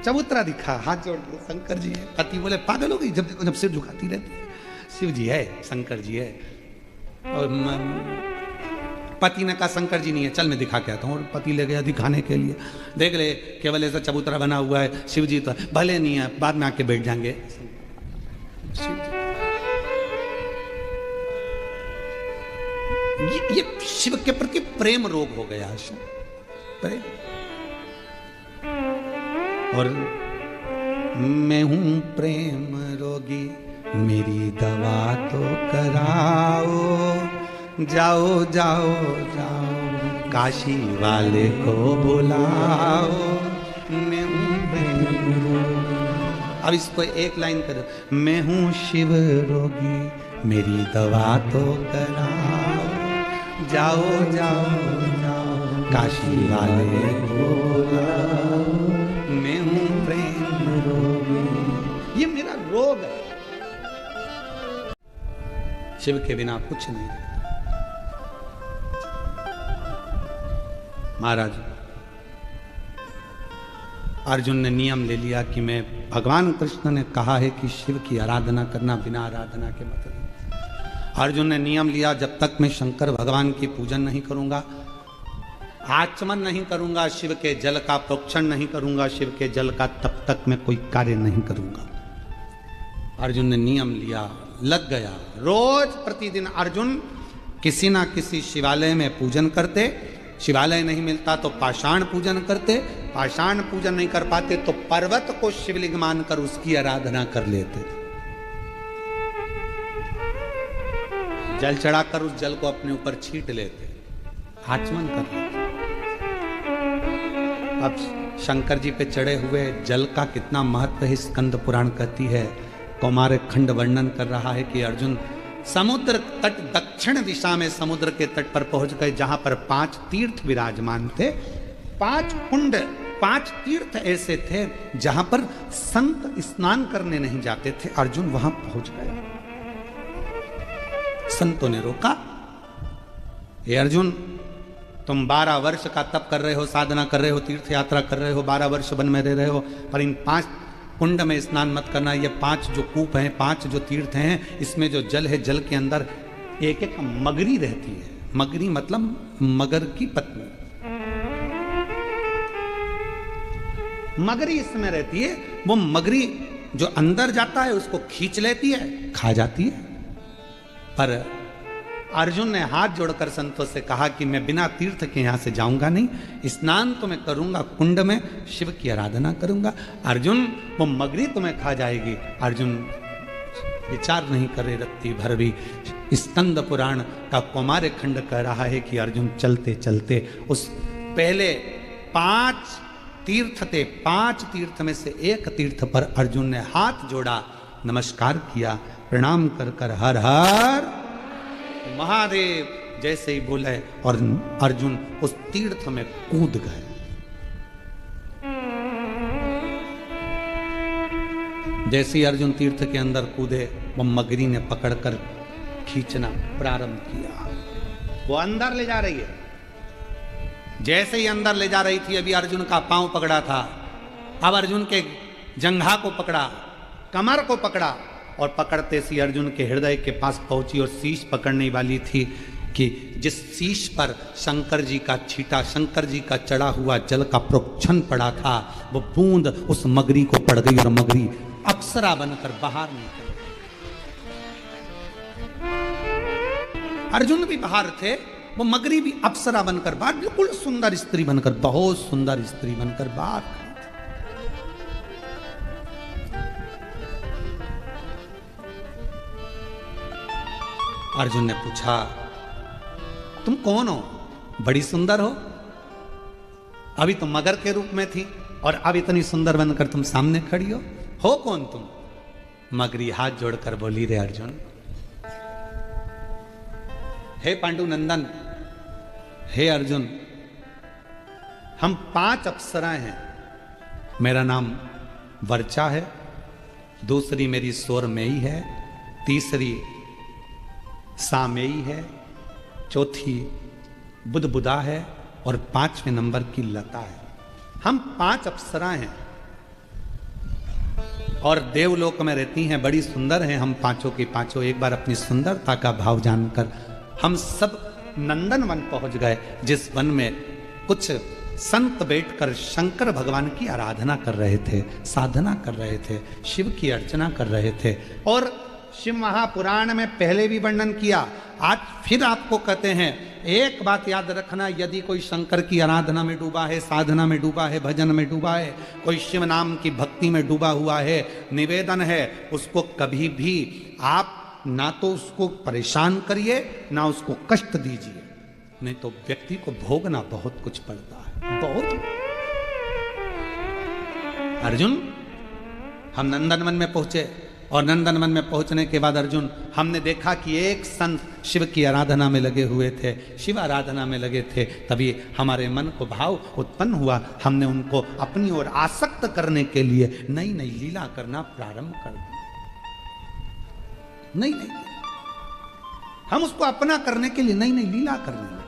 चबूतरा दिखा, हाथ जोड़ के शंकर जी है। पति बोले पागल हो गई, जब देखो जब सिर झुकाती रहती है, शिव जी है, शंकर जी है। और पति ने कहा शंकर जी नहीं है, चल मैं दिखा के आता हूँ, और पति ले गया दिखाने के लिए। देख ले केवल ऐसा चबूतरा बना हुआ है, शिव जी तो भले नहीं है, बाद में आके बैठ जाएंगे। शिव जी ये शिव के प्रति प्रेम रोग हो गया, प्रेम। और मैं हूं प्रेम रोगी, मेरी दवा तो कराओ, जाओ जाओ जाओ काशी वाले को बुलाओ, मैं हूं प्रेम रोगी। अब इसको एक लाइन करो, मैं हूं शिव रोगी, मेरी दवा तो कराओ, जाओ जाओ जाओ काशी वाले को बुलाओ, मैं हूं प्रेम रोगी। ये मेरा रोग है, शिव के बिना कुछ नहीं। महाराज अर्जुन ने नियम ले लिया कि मैं, भगवान कृष्ण ने कहा है कि शिव की आराधना करना बिना आराधना के मतलब। अर्जुन ने नियम लिया जब तक मैं शंकर भगवान की पूजन नहीं करूंगा, आचमन नहीं करूंगा, शिव के जल का प्रोक्षण नहीं करूंगा, शिव के जल का तब तक मैं कोई कार्य नहीं करूंगा। अर्जुन ने नियम लिया, लग गया। रोज प्रतिदिन अर्जुन किसी ना किसी शिवालय में पूजन करते, शिवालय नहीं मिलता तो पाषाण पूजन करते, पाषाण पूजन नहीं कर पाते तो पर्वत को शिवलिंग मानकर उसकी आराधना कर लेते, जल चढ़ाकर उस जल को अपने ऊपर छीट लेते, आचमन कर लेते। अब शंकर जी पे चढ़े हुए जल का कितना महत्व है, स्कंद पुराण कहती है, कौमार खंड वर्णन कर रहा है कि अर्जुन समुद्र तट, दक्षिण दिशा में समुद्र के तट पर पहुंच गए, जहां पर 5 तीर्थ विराजमान थे, 5 कुंड, 5 तीर्थ ऐसे थे जहां पर संत स्नान करने नहीं जाते थे। अर्जुन वहां पहुंच गए, संतों ने रोका, हे अर्जुन तुम 12 वर्ष का तप कर रहे हो, साधना कर रहे हो, तीर्थ यात्रा कर रहे हो, 12 वर्ष वन में रह रहे हो, पर इन 5 कुंड में स्नान मत करना। ये 5 जो कूप हैं, 5 जो तीर्थ हैं, इसमें जो जल है, जल के अंदर एक एक मगरी रहती है, मगरी मतलब मगर की पत्नी। मगरी इसमें रहती है, वो मगरी जो अंदर जाता है उसको खींच लेती है, खा जाती है। पर अर्जुन ने हाथ जोड़कर संतों से कहा कि मैं बिना तीर्थ के यहां से जाऊंगा नहीं, स्नान तो मैं करूंगा, कुंड में शिव की आराधना करूंगा। अर्जुन, वो मगरी तुम्हें खा जाएगी। अर्जुन विचार नहीं करे रत्ती भर भी। स्कंद पुराण का कौमार्य खंड कह रहा है कि अर्जुन चलते चलते उस पहले 5 तीर्थ थे, 5 तीर्थ में से एक तीर्थ पर अर्जुन ने हाथ जोड़ा, नमस्कार किया, प्रणाम कर कर हर हर महादेव जैसे ही बोले और अर्जुन उस तीर्थ में कूद गए। जैसे ही अर्जुन तीर्थ के अंदर कूदे, वो मगरी ने पकड़कर खींचना प्रारंभ किया। वो अंदर ले जा रही है। जैसे ही अंदर ले जा रही थी, अभी अर्जुन का पांव पकड़ा था, अब अर्जुन के जंघा को पकड़ा, कमर को पकड़ा, और पकड़ते सी अर्जुन के हृदय के पास पहुंची और शीश पकड़ने वाली थी कि जिस शीश पर शंकर जी का छीटा, शंकर जी का चढ़ा हुआ जल का प्रोक्षण पड़ा था, वो बूंद उस मगरी को पड़ गई और मगरी अप्सरा बनकर बाहर निकल गई। अर्जुन भी बाहर थे, वो मगरी भी अप्सरा बनकर बाहर, बिल्कुल सुंदर स्त्री बनकर, बहुत सुंदर स्त्री बनकर बाहर। अर्जुन ने पूछा, तुम कौन हो? बड़ी सुंदर हो। अभी तुम मगर के रूप में थी और अब इतनी सुंदर बनकर तुम सामने खड़ी हो कौन तुम? मगरी हाथ जोड़कर बोली, रे अर्जुन, हे पांडु नंदन, हे अर्जुन, हम 5 अप्सराएं हैं। मेरा नाम वर्चा है, दूसरी मेरी सोरमेई है, तीसरी सामेई है, चौथी बुदबुदा है और 5वें नंबर की लता है। हम 5 अप्सराएं हैं और देवलोक में रहती हैं, बड़ी सुंदर हैं हम पांचों की पांचों। एक बार अपनी सुंदरता का भाव जानकर हम सब नंदन वन पहुंच गए, जिस वन में कुछ संत बैठकर शंकर भगवान की आराधना कर रहे थे, साधना कर रहे थे, शिव की अर्चना कर रहे थे। और शिव महापुराण में पहले भी वर्णन किया, आज फिर आपको कहते हैं, एक बात याद रखना, यदि कोई शंकर की आराधना में डूबा है, साधना में डूबा है, भजन में डूबा है, कोई शिव नाम की भक्ति में डूबा हुआ है, निवेदन है, उसको कभी भी आप ना तो उसको परेशान करिए, ना उसको कष्ट दीजिए, नहीं तो व्यक्ति को भोगना बहुत कुछ पड़ता है, बहुत। अर्जुन, हम नंदनवन में पहुंचे और नंदनवन में पहुंचने के बाद अर्जुन, हमने देखा कि एक संत शिव की आराधना में लगे हुए थे, शिव आराधना में लगे थे। तभी हमारे मन को भाव उत्पन्न हुआ, हमने उनको अपनी ओर आसक्त करने के लिए नई नई लीला करना प्रारंभ कर दी। नई नई हम उसको अपना करने के लिए नई नई लीला करने लगे।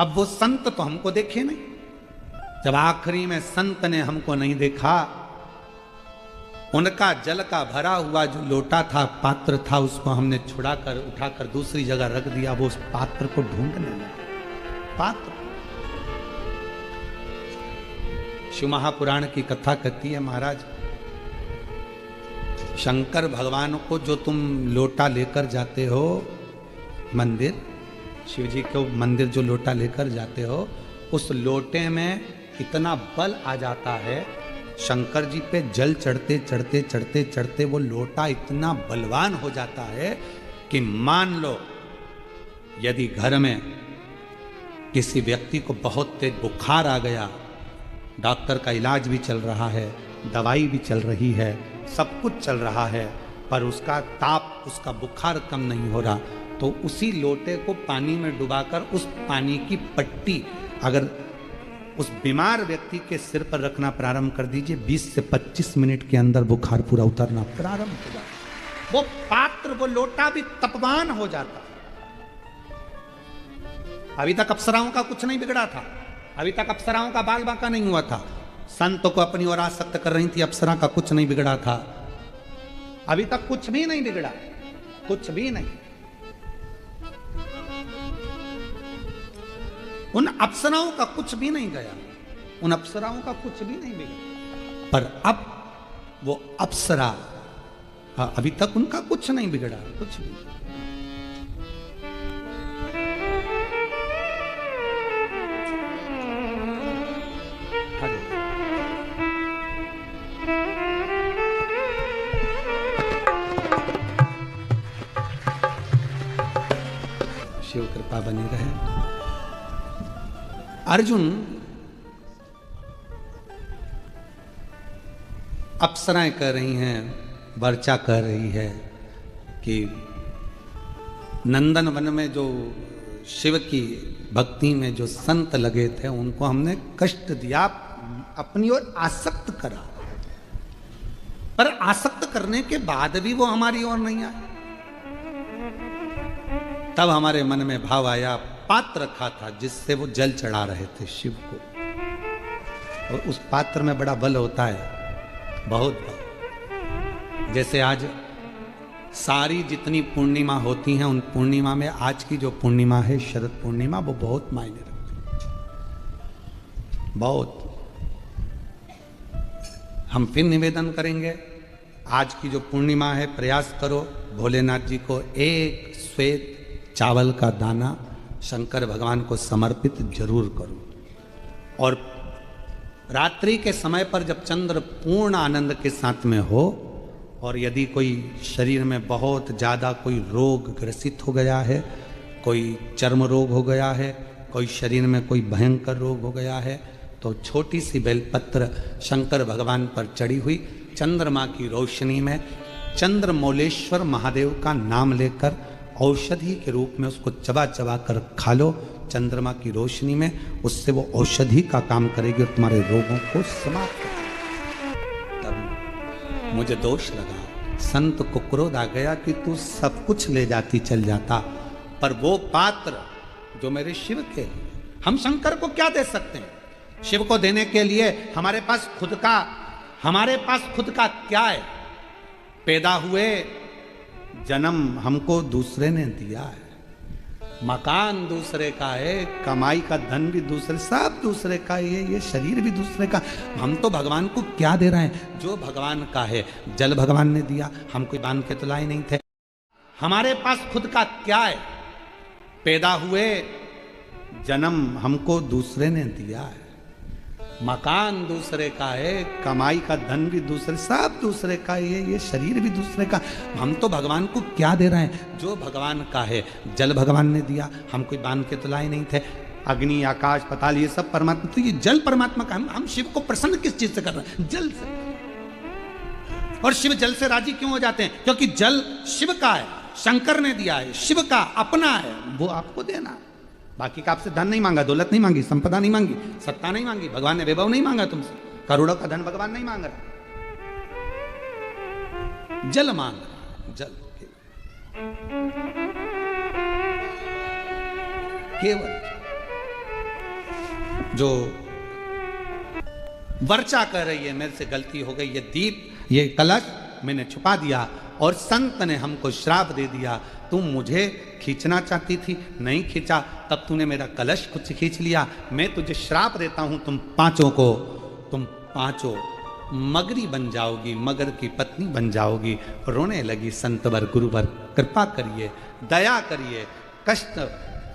अब वो संत तो हमको देखे नहीं। जब आखिरी में संत ने हमको नहीं देखा, उनका जल का भरा हुआ जो लोटा था, पात्र था, उसको हमने छुड़ाकर उठाकर दूसरी जगह रख दिया। वो उस पात्र को ढूंढने लगे। पात्र, शिव महापुराण की कथा कहती है, महाराज शंकर भगवान को जो तुम लोटा लेकर जाते हो मंदिर, शिव जी को मंदिर जो लोटा लेकर जाते हो, उस लोटे में इतना बल आ जाता है, शंकर जी पे जल चढ़ते चढ़ते चढ़ते चढ़ते वो लोटा इतना बलवान हो जाता है कि मान लो यदि घर में किसी व्यक्ति को बहुत तेज बुखार आ गया, डॉक्टर का इलाज भी चल रहा है, दवाई भी चल रही है, सब कुछ चल रहा है, पर उसका ताप, उसका बुखार कम नहीं हो रहा, तो उसी लोटे को पानी में डुबाकर उस पानी की पट्टी अगर उस बीमार व्यक्ति के सिर पर रखना प्रारंभ कर दीजिए, 20 से 25 मिनट के अंदर बुखार पूरा उतरना प्रारंभ हो जाता। वो पात्र, वो लोटा भी तपवान हो जाता। अभी तक अप्सराओं का कुछ नहीं बिगड़ा था, अभी तक अप्सराओं का बाल बांका नहीं हुआ था, संतों को अपनी ओर आसक्त कर रही थी, अप्सरा का कुछ नहीं बिगड़ा था, अभी तक कुछ भी नहीं बिगड़ा, कुछ भी नहीं। उन अप्सराओं का कुछ भी नहीं गया, उन अप्सराओं का कुछ भी नहीं बिगड़ा। पर अब वो अप्सरा, हाँ, अभी तक उनका कुछ नहीं बिगड़ा, कुछ भी। शिव कृपा बनी रहे। अर्जुन अप्सराएं कह रही हैं, वर्चा कह रही है कि नंदन वन में जो शिव की भक्ति में जो संत लगे थे उनको हमने कष्ट दिया, अपनी ओर आसक्त करा, पर आसक्त करने के बाद भी वो हमारी ओर नहीं आए। तब हमारे मन में भाव आया, पात्र रखा था जिससे वो जल चढ़ा रहे थे शिव को, और उस पात्र में बड़ा बल होता है, बहुत बल। जैसे आज सारी जितनी पूर्णिमा होती हैं, उन पूर्णिमा में आज की जो पूर्णिमा है शरद पूर्णिमा, वो बहुत मायने रखती है, बहुत। हम फिर निवेदन करेंगे, आज की जो पूर्णिमा है प्रयास करो भोलेनाथ जी को एक श्वेत चावल का दाना शंकर भगवान को समर्पित जरूर करो। और रात्रि के समय पर जब चंद्र पूर्ण आनंद के साथ में हो, और यदि कोई शरीर में बहुत ज़्यादा कोई रोग ग्रसित हो गया है, कोई चर्म रोग हो गया है, कोई शरीर में कोई भयंकर रोग हो गया है, तो छोटी सी बेलपत्र शंकर भगवान पर चढ़ी हुई चंद्रमा की रोशनी में चंद्रमौलेश्वर महादेव का नाम लेकर औषधि के रूप में उसको चबा चबा कर खा लो चंद्रमा की रोशनी में, उससे वो औषधि का काम करेगी और तुम्हारे रोगों को समाप्त करेगी। तब मुझे दोष लगा, संत को क्रोध आ गया कि तू सब कुछ ले जाती चल जाता, पर वो पात्र जो मेरे शिव के, हम शंकर को क्या दे सकते हैं? शिव को देने के लिए हमारे पास खुद का क्या है? पैदा हुए, जन्म हमको दूसरे ने दिया है, मकान दूसरे का है, कमाई का धन भी दूसरे, सब दूसरे का है, ये शरीर भी दूसरे का। हम तो भगवान को क्या दे रहे हैं? जो भगवान का है। जल भगवान ने दिया, हम कोई बांध के तो लाए नहीं थे। हमारे पास खुद का क्या है? पैदा हुए, जन्म हमको दूसरे ने दिया है, मकान दूसरे का है, कमाई का धन भी दूसरे, सब दूसरे का है, ये शरीर भी दूसरे का। हम तो भगवान को क्या दे रहे हैं? जो भगवान का है। जल भगवान ने दिया, हम कोई बांध के तो लाए नहीं थे। अग्नि, आकाश, पाताल, ये सब परमात्मा, तो ये जल परमात्मा का। हम शिव को प्रसन्न किस चीज से कर रहे हैं? जल से। और शिव जल से राजी क्यों हो जाते हैं? क्योंकि जल शिव का है, शंकर ने दिया है, शिव का अपना है, वो आपको देना है। बाकी का आपसे धन नहीं मांगा, दौलत नहीं मांगी, संपदा नहीं मांगी, सत्ता नहीं मांगी, भगवान ने वैभव नहीं मांगा तुमसे, करोड़ों का धन भगवान नहीं मांग रहा, जल मांग रहा, जल केवल। जो वर्चा कर रही है, मेरे से गलती हो गई, ये दीप, ये कलश मैंने छुपा दिया और संत ने हमको श्राप दे दिया। तुम मुझे खींचना चाहती थी, नहीं खींचा, तब तूने मेरा कलश कुछ खींच लिया। मैं तुझे श्राप देता हूं, तुम पांचों मगरी बन जाओगी, मगर की पत्नी बन जाओगी। रोने लगी संत वर गुरुवर, कृपा करिए, दया करिए, कष्ट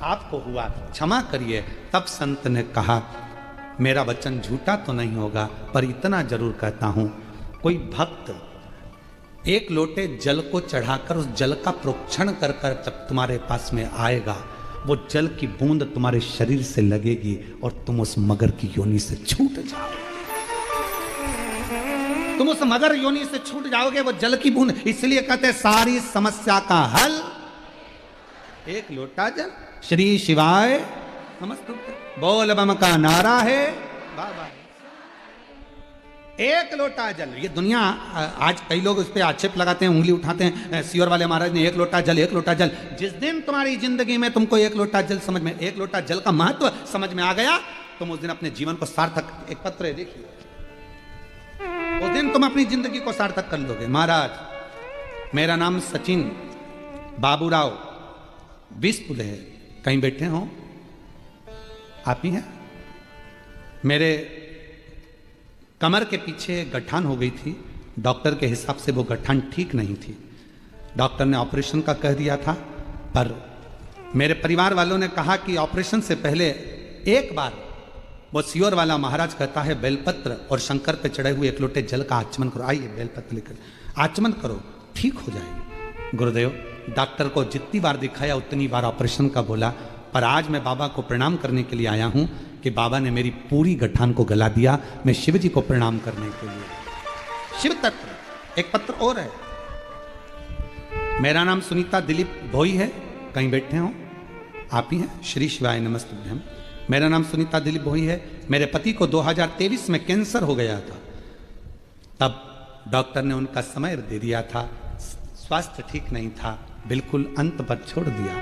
आपको हुआ, क्षमा करिए। तब संत ने कहा, मेरा वचन झूठा तो नहीं होगा, पर इतना जरूर कहता हूं, कोई भक्त एक लोटे जल को चढ़ाकर उस जल का प्रोक्षण कर कर जब तुम्हारे पास में आएगा, वो जल की बूंद तुम्हारे शरीर से लगेगी और तुम उस मगर की योनि से छूट जाओगे। तुम उस मगर योनि से छूट जाओगे, वो जल की बूंद। इसलिए कहते हैं सारी समस्या का हल एक लोटा जल। श्री शिवाय नमस्तुभ्यं, बोल बम का नारा है, बाबा एक लोटा जल। ये दुनिया, आज कई लोग उस पर आक्षेप लगाते हैं, उंगली उठाते हैं, सियोर वाले महाराज ने एक लोटा जल, एक लोटा जल। जिस दिन तुम्हारी जिंदगी में तुमको एक लोटा जल समझ में, एक लोटा जल का महत्व समझ में आ गया, तुम उस दिन अपने जीवन को सार्थक, एक पत्र है देखिए, उस दिन तुम अपनी जिंदगी को सार्थक कर लोगे। महाराज मेरा नाम सचिन बाबूराव बिस्पुल है, कहीं बैठे हो आप ही हैं? मेरे कमर के पीछे गठान हो गई थी, डॉक्टर के हिसाब से वो गठान ठीक नहीं थी, डॉक्टर ने ऑपरेशन का कह दिया था, पर मेरे परिवार वालों ने कहा कि ऑपरेशन से पहले एक बार वो सियोर वाला महाराज कहता है बेलपत्र और शंकर पे चढ़े हुए एक लोटे जल का आचमन करो, आइए बेलपत्र लेकर आचमन करो, ठीक हो जाएगी। गुरुदेव डॉक्टर को जितनी बार दिखाया उतनी बार ऑपरेशन का बोला, पर आज मैं बाबा को प्रणाम करने के लिए आया हूं कि बाबा ने मेरी पूरी गठान को गला दिया। मैं शिव जी को प्रणाम करने के लिए। शिव तत्व एक पत्र और है। मेरा नाम सुनीता दिलीप भोई है, कहीं बैठे हो आप ही हैं? श्री शिवाय नमस्तुभ्यम। मेरा नाम सुनीता दिलीप भोई है। मेरे पति को 2023 में कैंसर हो गया था, तब डॉक्टर ने उनका समय दे दिया था, स्वास्थ्य ठीक नहीं था, बिल्कुल अंत पर छोड़ दिया।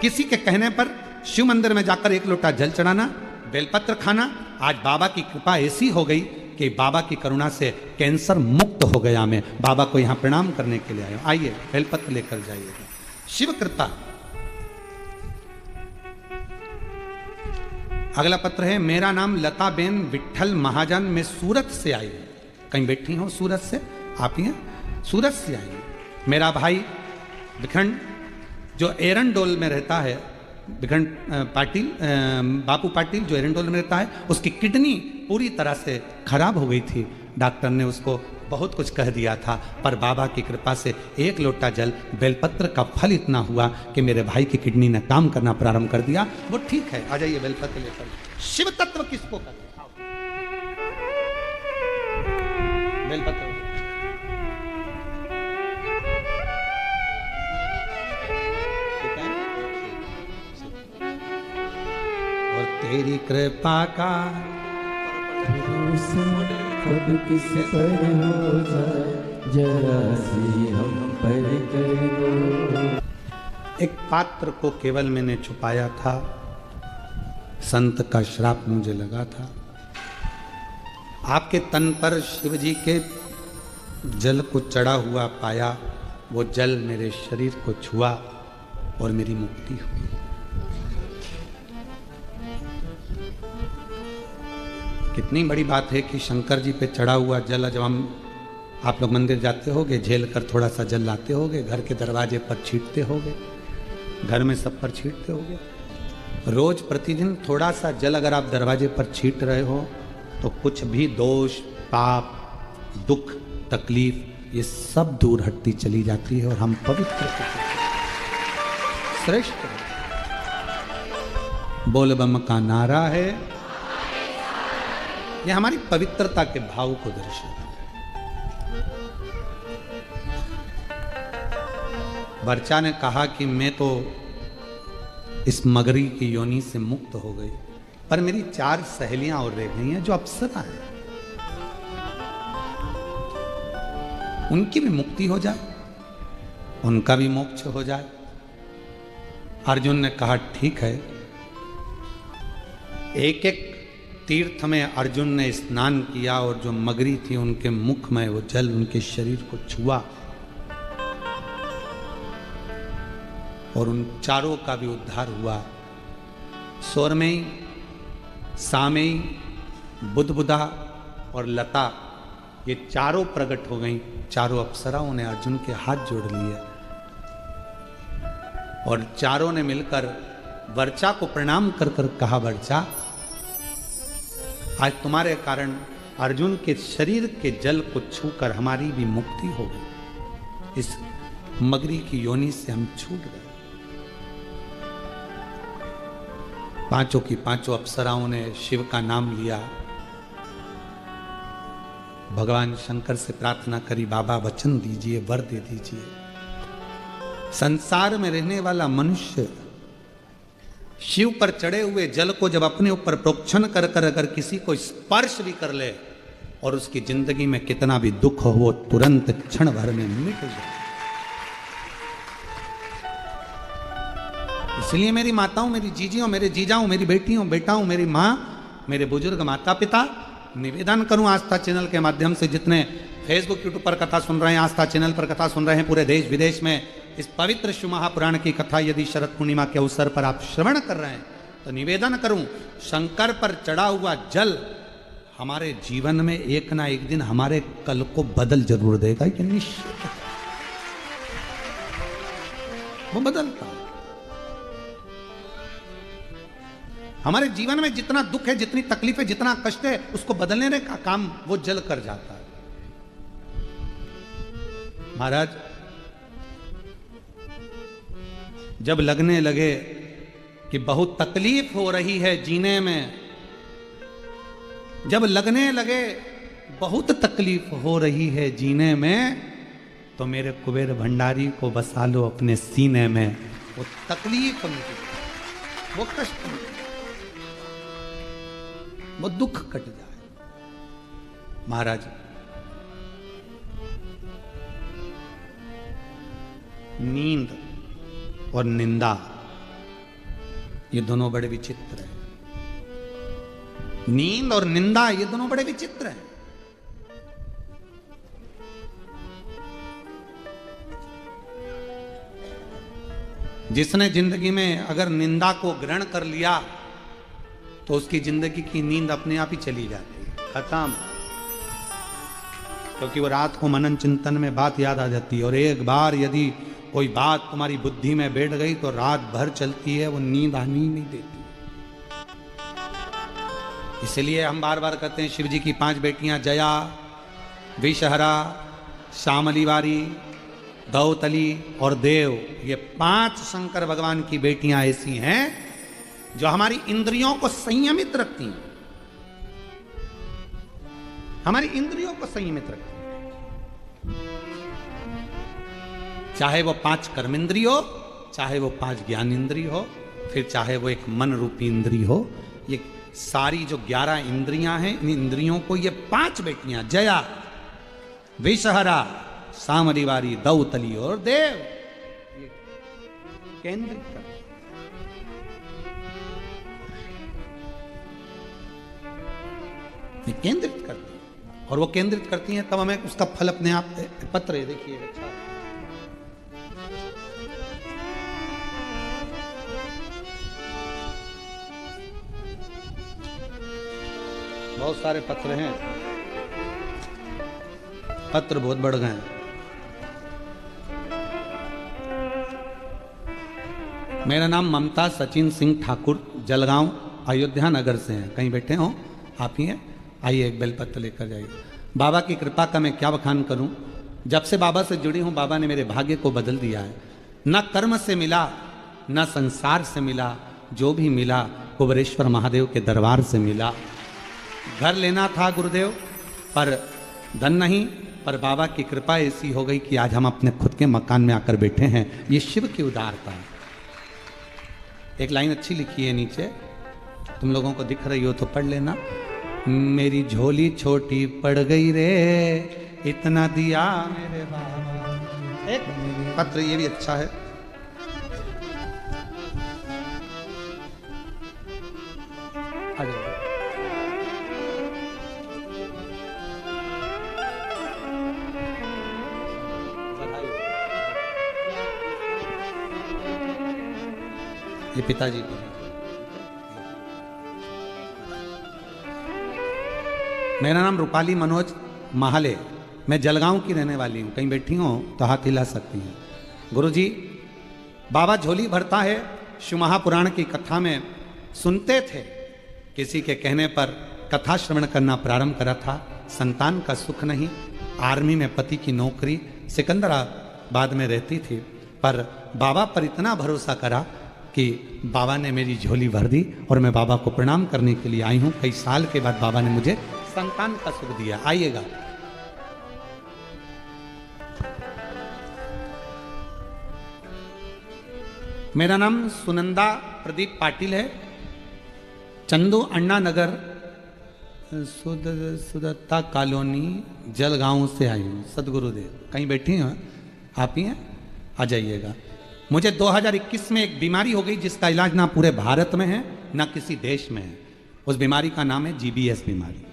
किसी के कहने पर शिव मंदिर में जाकर एक लोटा जल चढ़ाना, बेलपत्र खाना, आज बाबा की कृपा ऐसी हो गई कि बाबा की करुणा से कैंसर मुक्त हो गया। मैं बाबा को यहाँ प्रणाम करने के लिए आया। आइए बेलपत्र लेकर जाइएगा। शिव कृपा। अगला पत्र है। मेरा नाम लता बेन विठल महाजन, मैं सूरत से आई हूँ। कहीं बैठी हो सूरत से? आप ही हैं? सूरत से आई हूँ। मेरा भाई विखंड जो एरंडोल में रहता है, विखंड पाटिल, बापू पाटिल जो एरंडोल में रहता है, उसकी किडनी पूरी तरह से खराब हो गई थी। डॉक्टर ने उसको बहुत कुछ कह दिया था, पर बाबा की कृपा से एक लोटा जल बेलपत्र का फल इतना हुआ कि मेरे भाई की किडनी ने काम करना प्रारंभ कर दिया, वो ठीक है। आ जाइए बेलपत्र लेकर। शिव तत्व किसको कहते हैं? बेलपत्र। और तेरी कृपा का कब किस पर हो जाए, जरा सी हम पर कर दो। एक पात्र को केवल मैंने छुपाया था, संत का श्राप मुझे लगा था। आपके तन पर शिव जी के जल को चढ़ा हुआ पाया, वो जल मेरे शरीर को छुआ और मेरी मुक्ति हुई। कितनी बड़ी बात है कि शंकर जी पे चढ़ा हुआ जल, जब हम आप लोग मंदिर जाते होगे, झेल कर थोड़ा सा जल लाते होगे, घर के दरवाजे पर छींटते होगे, घर में सब पर छींटते होगे। रोज प्रतिदिन थोड़ा सा जल अगर आप दरवाजे पर छींट रहे हो तो कुछ भी दोष, पाप, दुख, तकलीफ, ये सब दूर हटती चली जाती है और हम पवित्र श्रेष्ठ। बोल बम का नारा है, यह हमारी पवित्रता के भाव को दर्शाता है। वर्चा ने कहा कि मैं तो इस मगरी की योनि से मुक्त हो गई, पर मेरी 4 सहेलियां और रह गई हैं जो अप्सरा हैं, उनकी भी मुक्ति हो जाए, उनका भी मोक्ष हो जाए। अर्जुन ने कहा ठीक है। एक एक तीर्थ में अर्जुन ने स्नान किया और जो मगरी थी उनके मुख में वो जल उनके शरीर को छुआ और उन चारों का भी उद्धार हुआ। सोरमेई, सामेई, बुदबुदा और लता, ये चारों प्रकट हो गई। चारों अप्सराओं ने अर्जुन के हाथ जोड़ लिए और चारों ने मिलकर वर्चा को प्रणाम कर कर कहा, वर्चा आज तुम्हारे कारण अर्जुन के शरीर के जल को छूकर हमारी भी मुक्ति हो गई। इस मगरी की योनि से हम छूट गए। पांचों की पांचों अप्सराओं ने शिव का नाम लिया, भगवान शंकर से प्रार्थना करी, बाबा वचन दीजिए, वर दे दीजिए। संसार में रहने वाला मनुष्य शिव पर चढ़े हुए जल को जब अपने ऊपर प्रोक्षण कर कर अगर किसी को स्पर्श भी कर ले और उसकी जिंदगी में कितना भी दुख हो वो तुरंत क्षण भर में मिट जाए। इसलिए मेरी माताओं, मेरी जीजियों, मेरे जीजाओं, मेरी बेटियों, बेटाओं, मेरी माँ, मेरे बुजुर्ग माता पिता, निवेदन करूं आस्था चैनल के माध्यम से जितने फेसबुक यूट्यूब पर कथा सुन रहे हैं, आस्था चैनल पर कथा सुन रहे हैं, पूरे देश विदेश में इस पवित्र शिव महापुराण की कथा यदि शरद पूर्णिमा के अवसर पर आप श्रवण कर रहे हैं तो निवेदन करूं, शंकर पर चढ़ा हुआ जल हमारे जीवन में एक ना एक दिन हमारे कल को बदल जरूर देगा, ये निश्चित है। वो बदलता है। हमारे जीवन में जितना दुख है, जितनी तकलीफ है, जितना कष्ट है, उसको बदलने का काम वो जल कर जाता है। महाराज, जब लगने लगे कि बहुत तकलीफ हो रही है जीने में, जब लगने लगे बहुत तकलीफ हो रही है जीने में, तो मेरे कुबेर भंडारी को बसा लो अपने सीने में। वो तकलीफ मिटे, वो कष्ट मिटे, वो दुख कट जाए। महाराज, नींद और निंदा ये दोनों बड़े विचित्र हैं। नींद और निंदा ये दोनों बड़े विचित्र हैं। जिसने जिंदगी में अगर निंदा को ग्रहण कर लिया तो उसकी जिंदगी की नींद अपने आप ही चली जाती है, खत्म। क्योंकि वो रात को मनन चिंतन में बात याद आ जाती है, और एक बार यदि कोई बात तुम्हारी बुद्धि में बैठ गई तो रात भर चलती है, वो नींद आनी ही नहीं देती। इसलिए हम बार बार कहते हैं शिव जी की 5 बेटियां, जया, विषहरा, श्यामलीवारी, गौतली और देव, ये 5 शंकर भगवान की बेटियां ऐसी हैं जो हमारी इंद्रियों को संयमित रखती हैं, हमारी इंद्रियों को संयमित रखती हैं। चाहे वो 5 कर्मेंद्रिय हो, चाहे वो 5 ज्ञान इंद्रिय हो, फिर चाहे वो एक मन रूपी इंद्रिय हो, ये सारी जो 11 इंद्रियां हैं, इन इंद्रियों को ये 5 बेटियां, जया, विषहरा, सामरीवारी, दौतली और देव, ये केंद्रित करती, केंद्रित करती है। और वो केंद्रित करती हैं तब हमें उसका फल अपने आप पत्र है, देखिए अच्छा। बहुत सारे पत्र हैं, पत्र बहुत बढ़ गए हैं। मेरा नाम ममता सचिन सिंह ठाकुर, जलगांव अयोध्या नगर से हैं। कहीं बैठे हो आप ही हैं? आइए एक बेलपत्र लेकर जाइए। बाबा की कृपा का मैं क्या बखान करूं। जब से बाबा से जुड़ी हूं, बाबा ने मेरे भाग्य को बदल दिया है। न कर्म से मिला, न संसार से मिला, जो भी मिला कुबेरेश्वर महादेव के दरबार से मिला। घर लेना था गुरुदेव, पर धन नहीं, पर बाबा की कृपा ऐसी हो गई कि आज हम अपने खुद के मकान में आकर बैठे हैं। ये शिव की उदारता है। एक लाइन अच्छी लिखी है नीचे, तुम लोगों को दिख रही हो तो पढ़ लेना। मेरी झोली छोटी पड़ गई रे, इतना दिया मेरे बाबा। एक पत्र ये भी अच्छा है। आ जाओ। ये पिताजी को। मेरा नाम रूपाली मनोज महाले, मैं जलगांव की रहने वाली हूँ। कहीं बैठी हो तो हाथ हिला सकती हैं। गुरुजी, बाबा झोली भरता है शिव महापुराण की कथा में सुनते थे। किसी के कहने पर कथा श्रवण करना प्रारंभ करा था। संतान का सुख नहीं, आर्मी में पति की नौकरी, सिकंदराबाद में रहती थी, पर बाबा पर इतना भरोसा करा कि बाबा ने मेरी झोली भर दी और मैं बाबा को प्रणाम करने के लिए आई हूँ। कई साल के बाद बाबा ने मुझे संतान का सुख दिया। आइएगा। मेरा नाम सुनंदा प्रदीप पाटिल है, चंदू अन्ना नगर सुदत्ता कॉलोनी जलगांव से आई हूँ। सदगुरुदेव कहीं बैठी हैं आप ही हैं? आ जाइएगा। मुझे 2021 में एक बीमारी हो गई जिसका इलाज ना पूरे भारत में है ना किसी देश में है। उस बीमारी का नाम है GBS बीमारी,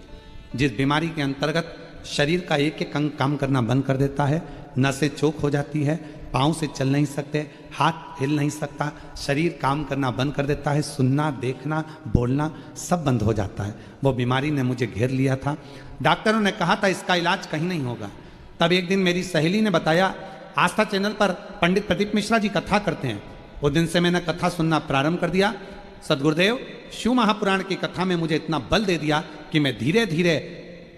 जिस बीमारी के अंतर्गत शरीर का एक एक अंग काम करना बंद कर देता है, नसें चोक हो जाती है, पाँव से चल नहीं सकते, हाथ हिल नहीं सकता, शरीर काम करना बंद कर देता है, सुनना, देखना, बोलना सब बंद हो जाता है। वो बीमारी ने मुझे घेर लिया था। डॉक्टरों ने कहा था इसका इलाज कहीं नहीं होगा। तब एक दिन मेरी सहेली ने बताया, आस्था चैनल पर पंडित प्रदीप मिश्रा जी कथा करते हैं। वो दिन से मैंने कथा सुनना प्रारंभ कर दिया। सदगुरुदेव शिव महापुराण की कथा में मुझे इतना बल दे दिया कि मैं धीरे धीरे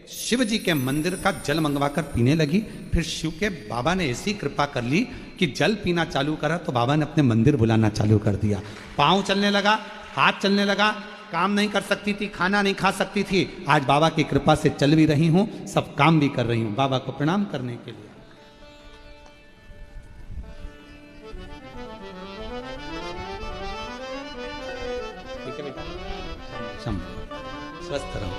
शिव जी के मंदिर का जल मंगवाकर पीने लगी। फिर शिव के बाबा ने ऐसी कृपा कर ली कि जल पीना चालू करा तो बाबा ने अपने मंदिर बुलाना चालू कर दिया। पाँव चलने लगा, हाथ चलने लगा, काम नहीं कर सकती थी, खाना नहीं खा सकती थी। आज बाबा की कृपा से चल भी रही हूँ, सब काम भी कर रही हूँ, बाबा को प्रणाम करने के लिए। ठीक है बेटा, स्वस्थ रहो।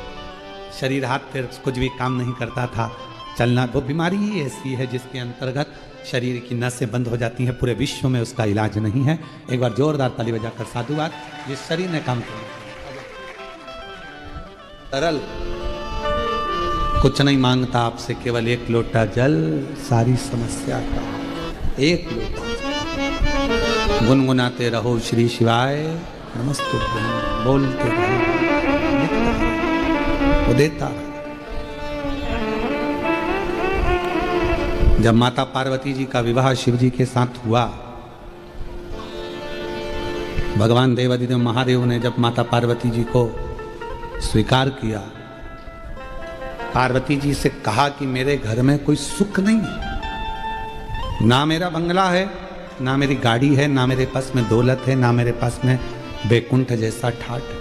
शरीर हाथ पैर कुछ भी काम नहीं करता था, चलना, वो बीमारी ही ऐसी है जिसके अंतर्गत शरीर की नसें बंद हो जाती हैं। पूरे विश्व में उसका इलाज नहीं है। एक बार जोरदार ताली बजाकर साधुवाद। जिस शरीर ने काम किया, सरल, कुछ नहीं मांगता आपसे, केवल एक लोटा जल, सारी समस्या का एक लोटा। गुनगुनाते रहो श्री शिवाय नमस्तु, बोलते रहो, वो देता है। जब माता पार्वती जी का विवाह शिव जी के साथ हुआ, भगवान देवाधिदेव महादेव ने जब माता पार्वती जी को स्वीकार किया, पार्वती जी से कहा कि मेरे घर में कोई सुख नहीं है, ना मेरा बंगला है, ना मेरी गाड़ी है, ना मेरे पास में दौलत है, ना मेरे पास में बैकुंठ जैसा ठाट है।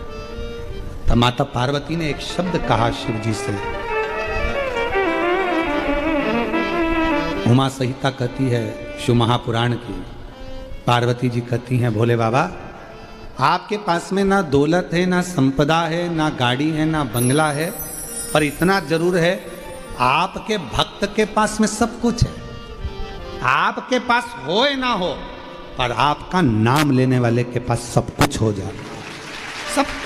तब माता पार्वती ने एक शब्द कहा शिव जी से। उमा संहिता कहती है, शिव महापुराण की, पार्वती जी कहती हैं, भोले बाबा आपके पास में ना दौलत है, ना संपदा है, ना गाड़ी है, ना बंगला है, पर इतना जरूर है, आपके भक्त के पास में सब कुछ है। आपके पास हो या ना हो, पर आपका नाम लेने वाले के पास सब कुछ हो जाता है, सब कुछ।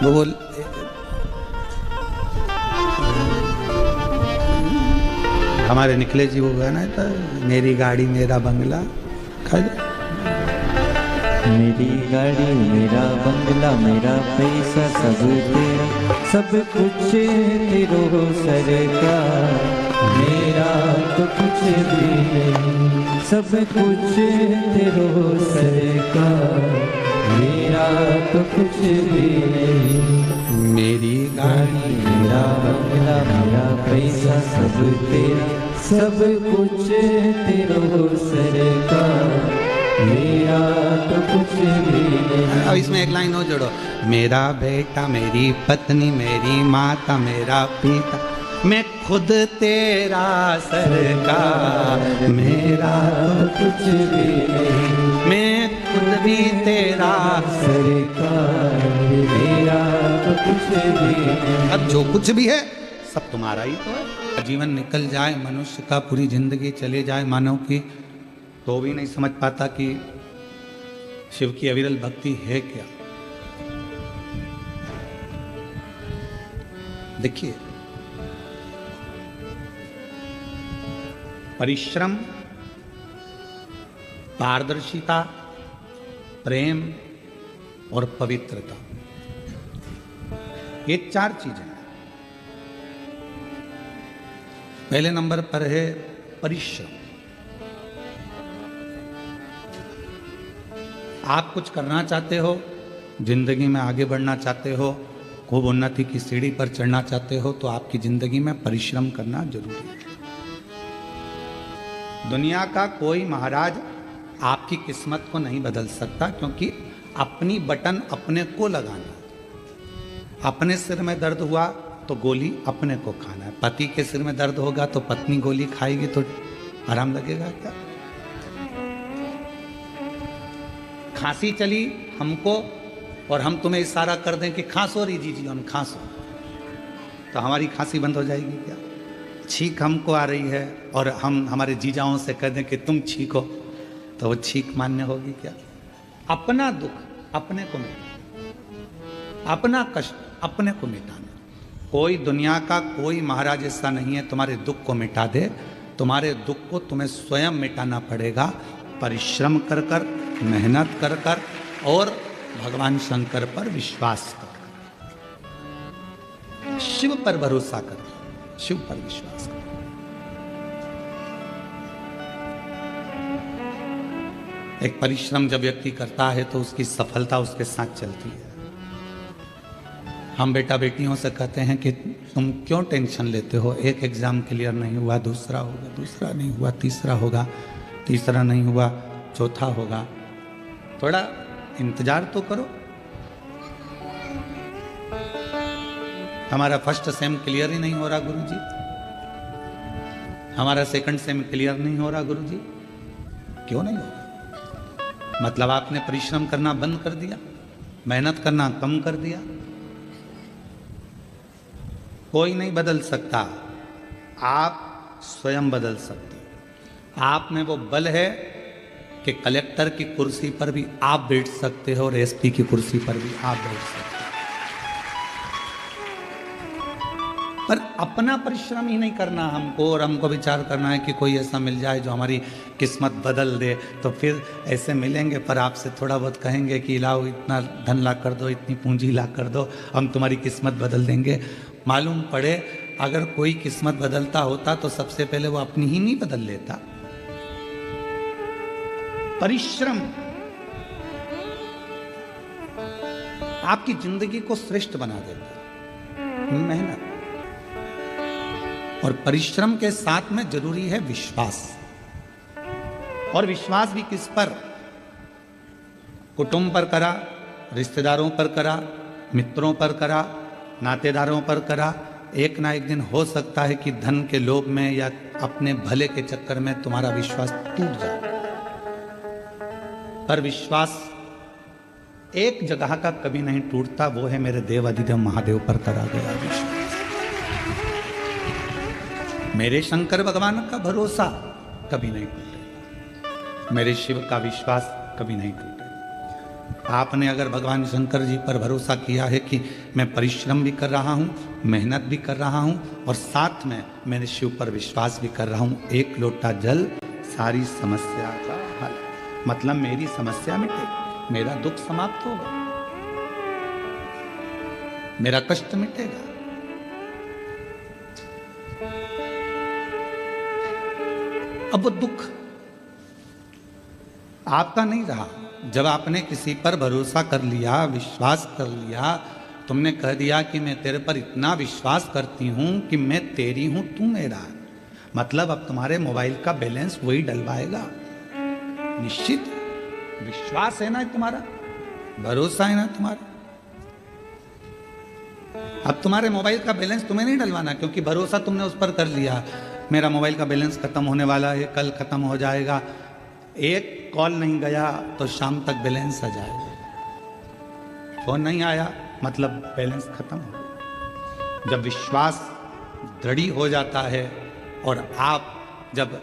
वो बोल, हमारे निकले जी वो गाना था, मेरी गाड़ी मेरा बंगला, मेरी गाड़ी मेरा बंगला मेरा पैसा सब तेरा, सब कुछ तेरो सरकार, मेरा तो कुछ भी नहीं, सब कुछ तेरो सरकार, मेरा तो कुछ भी नहीं। मेरी गाड़ी मेरा बंगला मेरा पैसा सब तेरा, सब कुछ तेरो सरकार, मेरा तो कुछ भी नहीं। अब इसमें एक लाइन और जोड़ो, मेरा बेटा, मेरी पत्नी, मेरी माता, मेरा पिता, मैं खुद तेरा सरकार, मेरा तो कुछ भी नहीं, मैं खुद भी तेरा सरकार, मेरा तो कुछ भी नहीं। अब जो कुछ भी है सब तुम्हारा ही तो है। जीवन निकल जाए मनुष्य का, पूरी जिंदगी चले जाए मानव की, तो भी नहीं समझ पाता कि शिव की अविरल भक्ति है क्या। देखिए, परिश्रम, पारदर्शिता, प्रेम और पवित्रता, ये चार चीजें। पहले नंबर पर है परिश्रम। आप कुछ करना चाहते हो, जिंदगी में आगे बढ़ना चाहते हो, खूब उन्नति की सीढ़ी पर चढ़ना चाहते हो, तो आपकी जिंदगी में परिश्रम करना जरूरी है। दुनिया का कोई महाराज आपकी किस्मत को नहीं बदल सकता, क्योंकि अपनी बटन अपने को लगाना। अपने सिर में दर्द हुआ तो गोली अपने को खाना है। पति के सिर में दर्द होगा तो पत्नी गोली खाएगी तो आराम लगेगा क्या? खांसी चली हमको और हम तुम्हें इशारा कर दें कि खांसो री जी हम खांसो, तो हमारी खांसी बंद हो जाएगी क्या? छींक हमको आ रही है और हम हमारे जीजाओं से कह दें कि तुम छींको, तो वो छींक मान्य होगी क्या? अपना दुख अपने को मिटाना, अपना कष्ट अपने को मिटाना, कोई दुनिया का कोई महाराज ऐसा नहीं है तुम्हारे दुख को मिटा दे। तुम्हारे दुख को तुम्हें स्वयं मिटाना पड़ेगा, परिश्रम कर कर, मेहनत कर कर और भगवान शंकर पर विश्वास कर, शिव पर भरोसा कर, शिव पर विश्वास कर। एक परिश्रम जब व्यक्ति करता है तो उसकी सफलता उसके साथ चलती है। हम बेटा बेटियों से कहते हैं कि तुम क्यों टेंशन लेते हो, एक एग्जाम क्लियर नहीं हुआ, दूसरा होगा, दूसरा नहीं हुआ, तीसरा होगा, तीसरा नहीं हुआ, चौथा होगा, थोड़ा इंतजार तो करो। हमारा फर्स्ट सेम क्लियर ही नहीं हो रहा गुरुजी, हमारा सेकंड सेम क्लियर नहीं हो रहा गुरुजी, क्यों नहीं हो रहा? मतलब आपने परिश्रम करना बंद कर दिया, मेहनत करना कम कर दिया। कोई नहीं बदल सकता, आप स्वयं बदल सकते। आप में वो बल है कि कलेक्टर की कुर्सी पर भी आप बैठ सकते हो और एसपी की कुर्सी पर भी आप बैठ सकते हो, पर अपना परिश्रम ही नहीं करना हमको, और हमको विचार करना है कि कोई ऐसा मिल जाए जो हमारी किस्मत बदल दे। तो फिर ऐसे मिलेंगे पर आपसे थोड़ा बहुत कहेंगे कि लाओ इतना धन ला कर दो, इतनी पूंजी ला कर दो, हम तुम्हारी किस्मत बदल देंगे। मालूम पड़े अगर कोई किस्मत बदलता होता तो सबसे पहले वो अपनी ही नहीं बदल लेता। परिश्रम आपकी जिंदगी को श्रेष्ठ बना देता, मेहनत। और परिश्रम के साथ में जरूरी है विश्वास, और विश्वास भी किस पर? कुटुंब पर करा, रिश्तेदारों पर करा, मित्रों पर करा, नातेदारों पर करा। एक ना एक दिन हो सकता है कि धन के लोभ में या अपने भले के चक्कर में तुम्हारा विश्वास टूट जाए, पर विश्वास एक जगह का कभी नहीं टूटता, वो है मेरे देव अधिदेव महादेव पर करा गया विश्वास। मेरे शंकर भगवान का भरोसा कभी नहीं टूटेगा, मेरे शिव का विश्वास कभी नहीं टूटेगा। आपने अगर भगवान शंकर जी पर भरोसा किया है कि मैं परिश्रम भी कर रहा हूँ, मेहनत भी कर रहा हूँ, और साथ में मैंने शिव पर विश्वास भी कर रहा हूँ, एक लोटा जल सारी समस्या का हल, मतलब मेरी समस्या मिटेगी, मेरा दुख समाप्त होगा, मेरा कष्ट मिटेगा। अब वो दुख आपका नहीं रहा। जब आपने किसी पर भरोसा कर लिया, विश्वास कर लिया, तुमने कह दिया कि मैं तेरे पर इतना विश्वास करती हूं कि मैं तेरी हूं, तू मेरा, मतलब अब तुम्हारे मोबाइल का बैलेंस वही डलवाएगा, निश्चित। विश्वास है ना तुम्हारा, भरोसा है ना तुम्हारा। अब तुम्हारे मोबाइल का बैलेंस तुम्हें नहीं डलवाना, क्योंकि भरोसा तुमने उस पर कर लिया। मेरा मोबाइल का बैलेंस खत्म होने वाला है, कल खत्म हो जाएगा, एक कॉल नहीं गया तो शाम तक बैलेंस आ जाएगा, फोन नहीं आया मतलब बैलेंस खत्म हो गया। जब विश्वास दृढ़ हो जाता है, और आप जब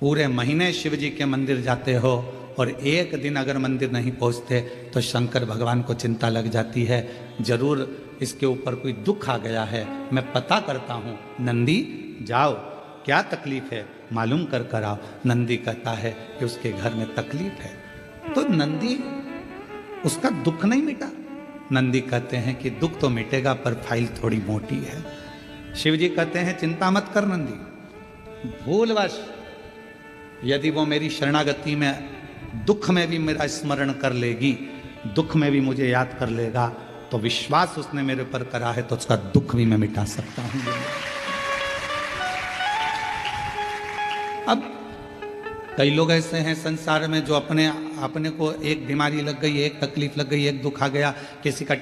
पूरे महीने शिव जी के मंदिर जाते हो और एक दिन अगर मंदिर नहीं पहुंचते तो शंकर भगवान को चिंता लग जाती है, जरूर इसके ऊपर कोई दुख आ गया है, मैं पता करता हूँ। नंदी जाओ, क्या तकलीफ है मालूम कर कर आओ। नंदी कहता है कि उसके घर में तकलीफ है, तो नंदी, उसका दुख नहीं मिटा। नंदी कहते हैं कि दुख तो मिटेगा पर फाइल थोड़ी मोटी है। शिव जी कहते हैं चिंता मत कर नंदी, भूलवश यदि वो मेरी शरणागति में दुख में भी मेरा स्मरण कर लेगी, दुख में भी मुझे याद कर लेगा, तो विश्वास उसने मेरे पर करा है तो उसका दुख भी मैं मिटा सकता हूं। अब कई लोग ऐसे हैं संसार में जो अपने को एक बीमारी लग गई, एक तकलीफ लग गई, एक दुख आ गया, किसी का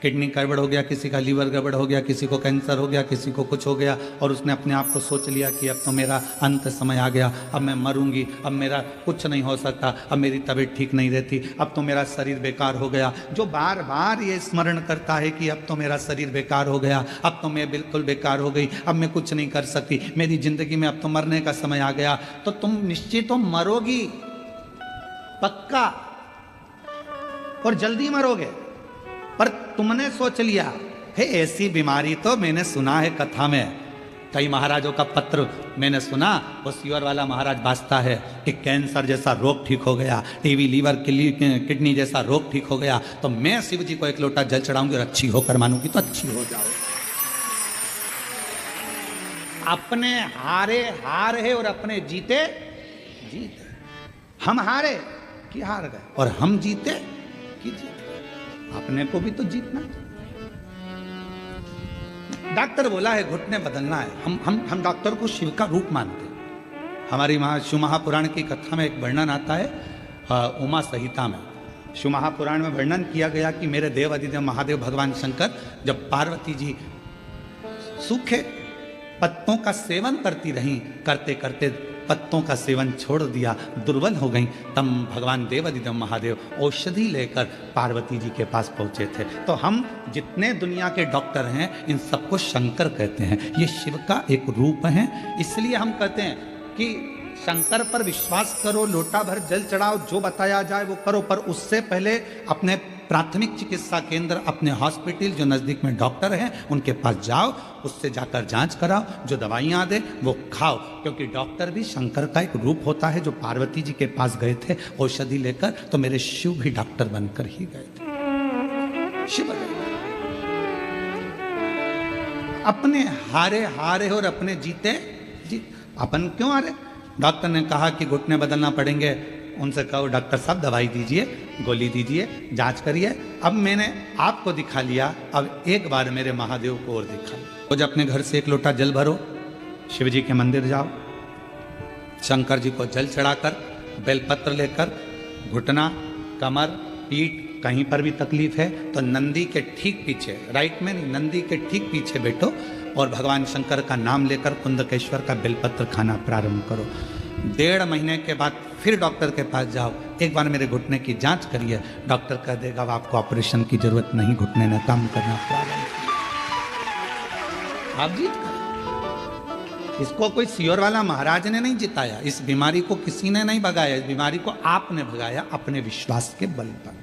किडनी गड़बड़ हो गया, किसी का लीवर गड़बड़ हो गया, किसी को कैंसर हो गया, किसी को कुछ हो गया, और उसने अपने आप को सोच लिया कि अब तो मेरा अंत समय आ गया, अब मैं मरूंगी, अब मेरा कुछ नहीं हो सकता, अब मेरी तबीयत ठीक नहीं रहती, अब तो मेरा शरीर बेकार हो गया। जो बार बार ये स्मरण करता है कि अब तो मेरा शरीर बेकार हो गया, अब तो मैं बिल्कुल बेकार हो गई, अब मैं कुछ नहीं कर सकती, मेरी जिंदगी में अब तो मरने का समय आ गया, तो तुम निश्चित तो मरोगी, पक्का, और जल्दी मरोगे। पर तुमने सोच लिया है ऐसी बीमारी तो मैंने सुना है कथा में, कई महाराजों का पत्र मैंने सुना, वो सीवर वाला महाराज बाजता है कि कैंसर जैसा रोग ठीक हो गया, टीवी लीवर किडनी जैसा रोग ठीक हो गया, तो मैं शिव जी को एक लोटा जल चढ़ाऊंगी और अच्छी होकर मानूंगी तो अच्छी हो जाओ। अपने हारे हार है और अपने जीते जीत है। हम हारे कि हार गए और हम जीते कि जीत गए। अपने को भी तो जीतना चाहिए। डॉक्टर बोला है घुटने बदलना है, हम डॉक्टर को शिव का रूप मानते हैं। हमारी शिव महापुराण की कथा में एक वर्णन आता है उमा संहिता में। शिव महापुराण में वर्णन किया गया कि मेरे देव अधिदेव महादेव भगवान शंकर जब पार्वती जी सूखे पत्तों का सेवन करती रहीं, करते करते पत्तों का सेवन छोड़ दिया, दुर्बल हो गई, तब भगवान देवादिदेव महादेव औषधि लेकर पार्वती जी के पास पहुंचे थे। तो हम जितने दुनिया के डॉक्टर हैं इन सबको शंकर कहते हैं, ये शिव का एक रूप है। इसलिए हम कहते हैं कि शंकर पर विश्वास करो, लोटा भर जल चढ़ाओ, जो बताया जाए वो करो, पर उससे पहले अपने प्राथमिक चिकित्सा केंद्र, अपने हॉस्पिटल जो नज़दीक में डॉक्टर हैं उनके पास जाओ, उससे जाकर जांच कराओ, जो दवाइयाँ दे वो खाओ, क्योंकि डॉक्टर भी शंकर का एक रूप होता है। जो पार्वती जी के पास गए थे औषधि लेकर, तो मेरे शिव भी डॉक्टर बनकर ही गए थे। शिव अपने हारे हारे और अपने जीते जीत। अपन क्यों हारे? डॉक्टर ने कहा कि घुटने बदलना पड़ेंगे, उनसे कहो डॉक्टर साहब दवाई दीजिए, गोली दीजिए, जांच करिए। अब मैंने आपको दिखा लिया, अब एक बार मेरे महादेव को और दिखा लिया। रोज अपने घर से एक लोटा जल भरो, शिव जी के मंदिर जाओ, शंकर जी को जल चढ़ाकर बेलपत्र लेकर घुटना, कमर, पीठ कहीं पर भी तकलीफ है तो नंदी के ठीक पीछे, राइट में नहीं, नंदी के ठीक पीछे बैठो और भगवान शंकर का नाम लेकर कुंदकेश्वर का बेलपत्र खाना प्रारंभ करो। 1.5 महीने के बाद फिर डॉक्टर के पास जाओ, एक बार मेरे घुटने की जांच करिए, डॉक्टर कह देगा अब आपको ऑपरेशन की जरूरत नहीं, घुटने ने काम करना प्रारंभ किया। आप जीत गए। इसको कोई सियोर वाला महाराज ने नहीं जिताया, इस बीमारी को किसी ने नहीं भगाया, इस बीमारी को आपने भगाया अपने विश्वास के बल पर,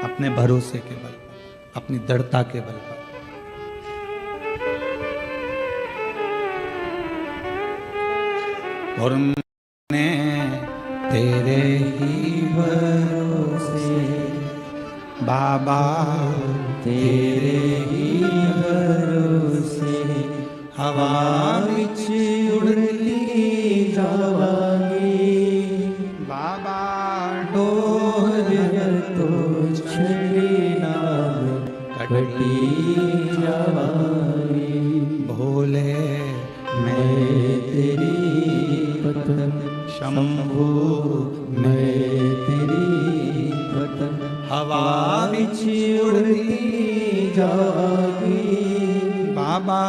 अपने भरोसे के बल पर, अपनी दृढ़ता के बल पर। और तेरे ही भरोसे बाबा, तेरे ही भरोसे हवा विच उड़ती जावांगी, बाबा डोर तो छड़ी नाम कटी जावांगी। भोले मैं तेरी पतन शंभु, मैं तेरी पतन हवा विच उड़ती जागी, बाबा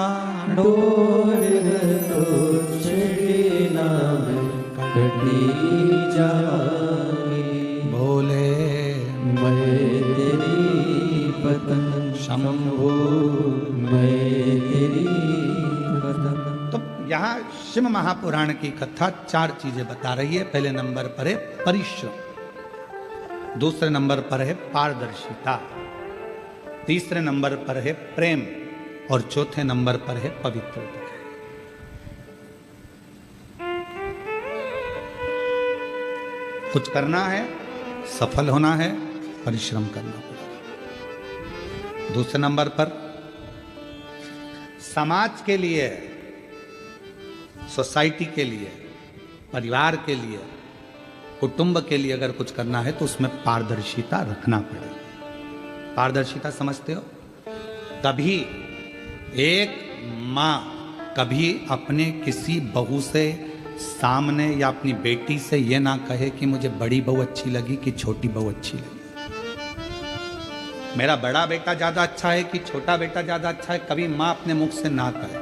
डोर तो छड़ी नाम कटी जागी। भोले मैं तेरी पतन शंभु, मैं तेरी पतन। तो यहाँ शिव महापुराण की कथा 4 चीजें बता रही है। पहले नंबर पर है परिश्रम, दूसरे नंबर पर है पारदर्शिता, तीसरे नंबर पर है प्रेम और चौथे नंबर पर है पवित्रता। कुछ करना है, सफल होना है, परिश्रम करना पड़ेगा। दूसरे नंबर पर समाज के लिए, सोसाइटी के लिए, परिवार के लिए, कुटुंब के लिए अगर कुछ करना है तो उसमें पारदर्शिता रखना पड़ेगा। पारदर्शिता समझते हो? कभी एक माँ कभी अपने किसी बहू से सामने या अपनी बेटी से ये ना कहे कि मुझे बड़ी बहू अच्छी लगी कि छोटी बहू अच्छी लगी, मेरा बड़ा बेटा ज्यादा अच्छा है कि छोटा बेटा ज्यादा अच्छा है। कभी माँ अपने मुख से ना कहे,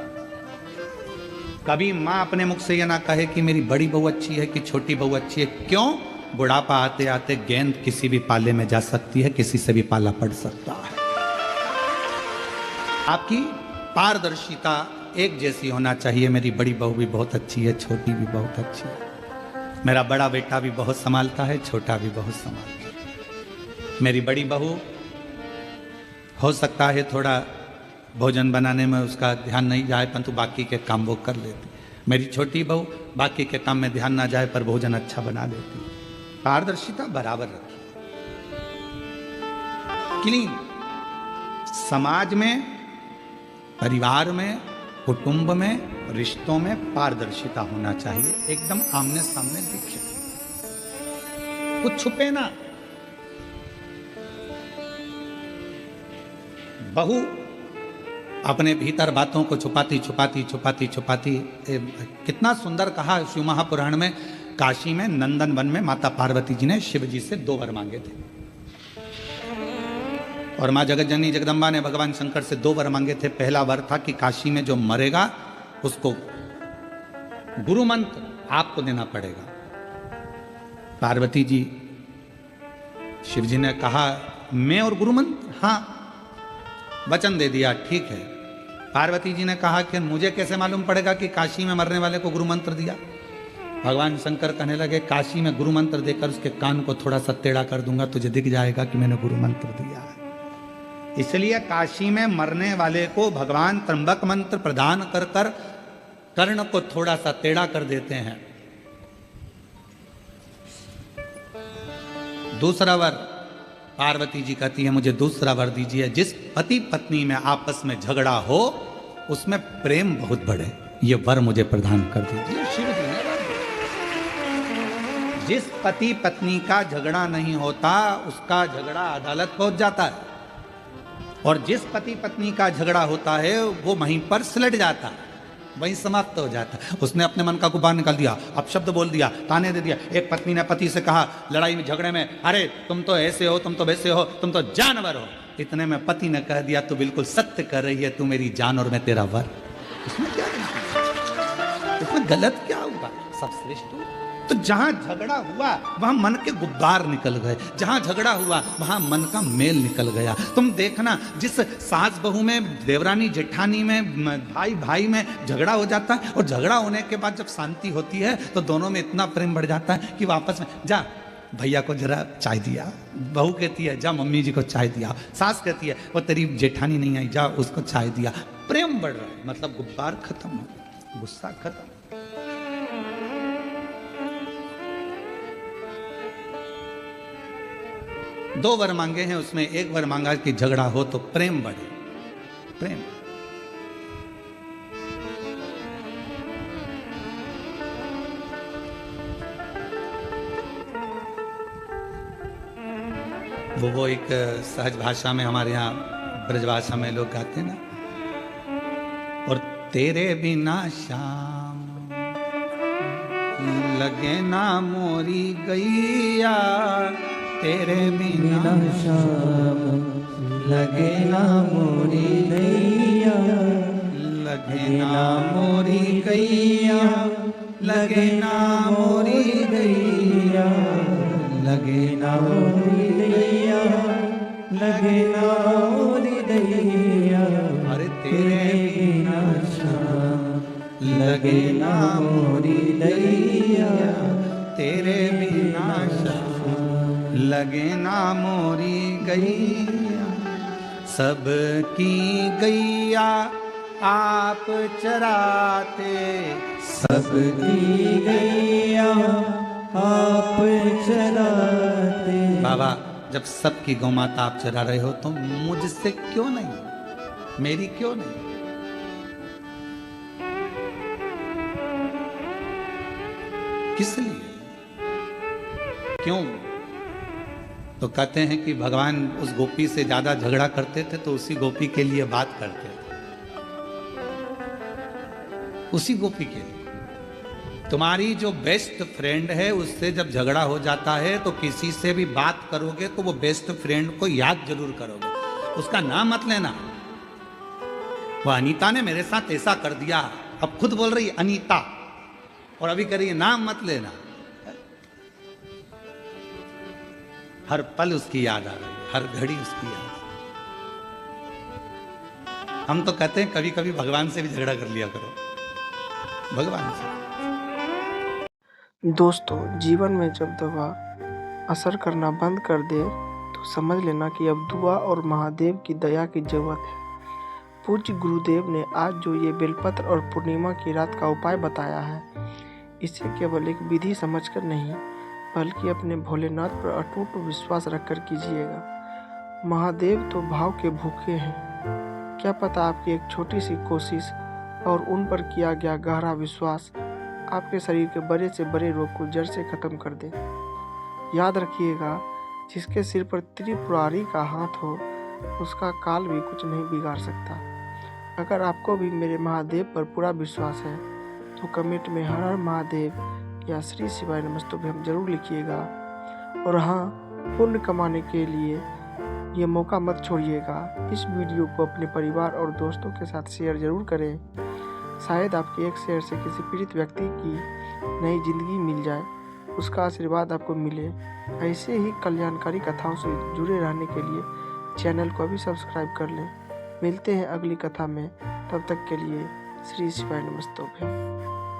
कभी माँ अपने मुख से ये ना कहे कि मेरी बड़ी बहू अच्छी है कि छोटी बहू अच्छी है। क्यों? बुढ़ापा आते आते गेंद किसी भी पाले में जा सकती है, किसी से भी पाला पड़ सकता है। आपकी पारदर्शिता एक जैसी होना चाहिए। मेरी बड़ी बहू भी बहुत अच्छी है, छोटी भी बहुत अच्छी है। मेरा बड़ा बेटा भी बहुत संभालता है, छोटा भी बहुत संभालता है। मेरी बड़ी बहू हो सकता है थोड़ा भोजन बनाने में उसका ध्यान नहीं जाए परंतु बाकी के काम वो कर लेती। मेरी छोटी बहू बाकी के काम में ध्यान ना जाए पर भोजन अच्छा बना देती। पारदर्शिता बराबर रखी, क्लीन। समाज में, परिवार में, कुटुंब में, रिश्तों में पारदर्शिता होना चाहिए, एकदम आमने सामने दिखे, कुछ छुपे ना। बहू अपने भीतर बातों को छुपाती छुपाती छुपाती छुपाती कितना सुंदर कहा शिव महापुराण में, काशी में नंदन वन में माता पार्वती जी ने शिव जी से 2 वर मांगे थे और माँ जगत जननी जगदम्बा ने भगवान शंकर से 2 वर मांगे थे। पहला वर था कि काशी में जो मरेगा उसको गुरु मंत्र आपको देना पड़ेगा। पार्वती जी, शिव जी ने कहा मैं और गुरु मंत्र, हाँ वचन दे दिया, ठीक है। पार्वती जी ने कहा कि मुझे कैसे मालूम पड़ेगा कि काशी में मरने वाले को गुरु मंत्र दिया। भगवान शंकर कहने लगे काशी में गुरु मंत्र देकर उसके कान को थोड़ा सा टेढ़ा कर दूंगा, तुझे दिख जाएगा कि मैंने गुरु मंत्र दिया है। इसलिए काशी में मरने वाले को भगवान त्र्यंबक मंत्र प्रदान कर कर कर्ण को थोड़ा सा टेढ़ा कर देते हैं। दूसरा वर, पार्वती जी कहती है मुझे दूसरा वर दीजिए, जिस पति पत्नी में आपस में झगड़ा हो उसमें प्रेम बहुत बढ़े, ये वर मुझे प्रदान कर दीजिए। शिव जी ने वर दिया। जिस पति पत्नी का झगड़ा नहीं होता उसका झगड़ा अदालत पहुंच जाता है, और जिस पति पत्नी का झगड़ा होता है वो वहीं पर सिलट जाता है, वहीं समाप्त हो जाता है। उसने अपने मन का गुबार निकाल दिया, अपशब्द बोल दिया, ताने दे दिया। एक पत्नी ने पति से कहा लड़ाई में झगड़े में, अरे तुम तो ऐसे हो, तुम तो वैसे हो, तुम तो जानवर हो। इतने में पति ने कह दिया तू बिल्कुल सत्य कर रही है, तू मेरी जान और मैं तेरा वर। इसमें क्या, इसमें गलत क्या हुआ? सब श्रेष्ठ हुआ। तो जहां झगड़ा हुआ वहां मन के गुब्बार निकल गए, जहां झगड़ा हुआ वहां मन का मेल निकल गया। तुम देखना जिस सास बहू में, देवरानी जेठानी में, भाई भाई में झगड़ा हो जाता है और झगड़ा होने के बाद जब शांति होती है तो दोनों में इतना प्रेम बढ़ जाता है कि वापस में जा भैया को जरा चाय दिया, बहू कहती है जा मम्मी जी को चाय दिया, सास कहती है वो तेरी जेठानी नहीं आई जा उसको चाय दिया। प्रेम बढ़ रहा है, मतलब गुब्बार खत्म हो गया, गुस्सा खत्म। दो वर मांगे हैं, उसमें एक वर मांगा कि झगड़ा हो तो प्रेम बढ़े, प्रेम। वो एक सहज भाषा में हमारे यहाँ ब्रजभाषा में लोग गाते ना, और तेरे बिना शाम लगे ना मोरी गैया, तेरे बिना शाम लगे ना मोरी गैया, लगे ना मोरी गैया, लगे ना मोरी गैया, लगे ना मोरी दैया, लगे ना मोरी दैया। अरे तेरे बिना शाम लगे ना मोरी दैया, तेरे बिना शाम लगे ना मोरी गैया। सबकी गैया आप चराते, सबकी गैया आप चराते। बाबा जब सबकी गौ माता आप चरा रहे हो तो मुझसे क्यों नहीं, मेरी क्यों नहीं? किस लिए, क्यों? तो कहते हैं कि भगवान उस गोपी से ज्यादा झगड़ा करते थे तो उसी गोपी के लिए बात करते थे, उसी गोपी के लिए। तुम्हारी जो बेस्ट फ्रेंड है उससे जब झगड़ा हो जाता है तो किसी से भी बात करोगे तो वो बेस्ट फ्रेंड को याद जरूर करोगे, उसका नाम मत लेना। वो अनीता ने मेरे साथ ऐसा कर दिया, अब खुद बोल रही अनीता, और अभी कह रही है नाम मत लेना। हर पल उसकी याद आ रही है, हर घड़ी उसकी याद। हम तो कहते हैं कभी कभी भगवान से भी झगड़ा कर लिया करो, भगवान से। दोस्तों, जीवन में जब दवा असर करना बंद कर दे तो समझ लेना कि अब दुआ और महादेव की दया की जरूरत है। पूज्य गुरुदेव ने आज जो ये बेलपत्र और पूर्णिमा की रात का उपाय बताया है, इसे केवल एक विधि समझकर नहीं बल्कि अपने भोलेनाथ पर अटूट विश्वास रखकर कीजिएगा। महादेव तो भाव के भूखे हैं। क्या पता आपकी एक छोटी सी कोशिश और उन पर किया गया गहरा विश्वास आपके शरीर के बड़े से बड़े रोग को जड़ से खत्म कर दे। याद रखिएगा, जिसके सिर पर त्रिपुरारी का हाथ हो उसका काल भी कुछ नहीं बिगाड़ सकता। अगर आपको भी मेरे महादेव पर पूरा विश्वास है तो कमेंट में हर हर महादेव या श्री शिवाय नमस्तुभ्यम जरूर लिखिएगा। और हाँ, पुण्य कमाने के लिए ये मौका मत छोड़िएगा। इस वीडियो को अपने परिवार और दोस्तों के साथ शेयर जरूर करें। शायद आपके एक शेयर से किसी पीड़ित व्यक्ति की नई जिंदगी मिल जाए, उसका आशीर्वाद आपको मिले। ऐसे ही कल्याणकारी कथाओं से जुड़े रहने के लिए चैनल को भी सब्सक्राइब कर लें। मिलते हैं अगली कथा में, तब तक के लिए श्री शिवाय नमस्तुभ्यम।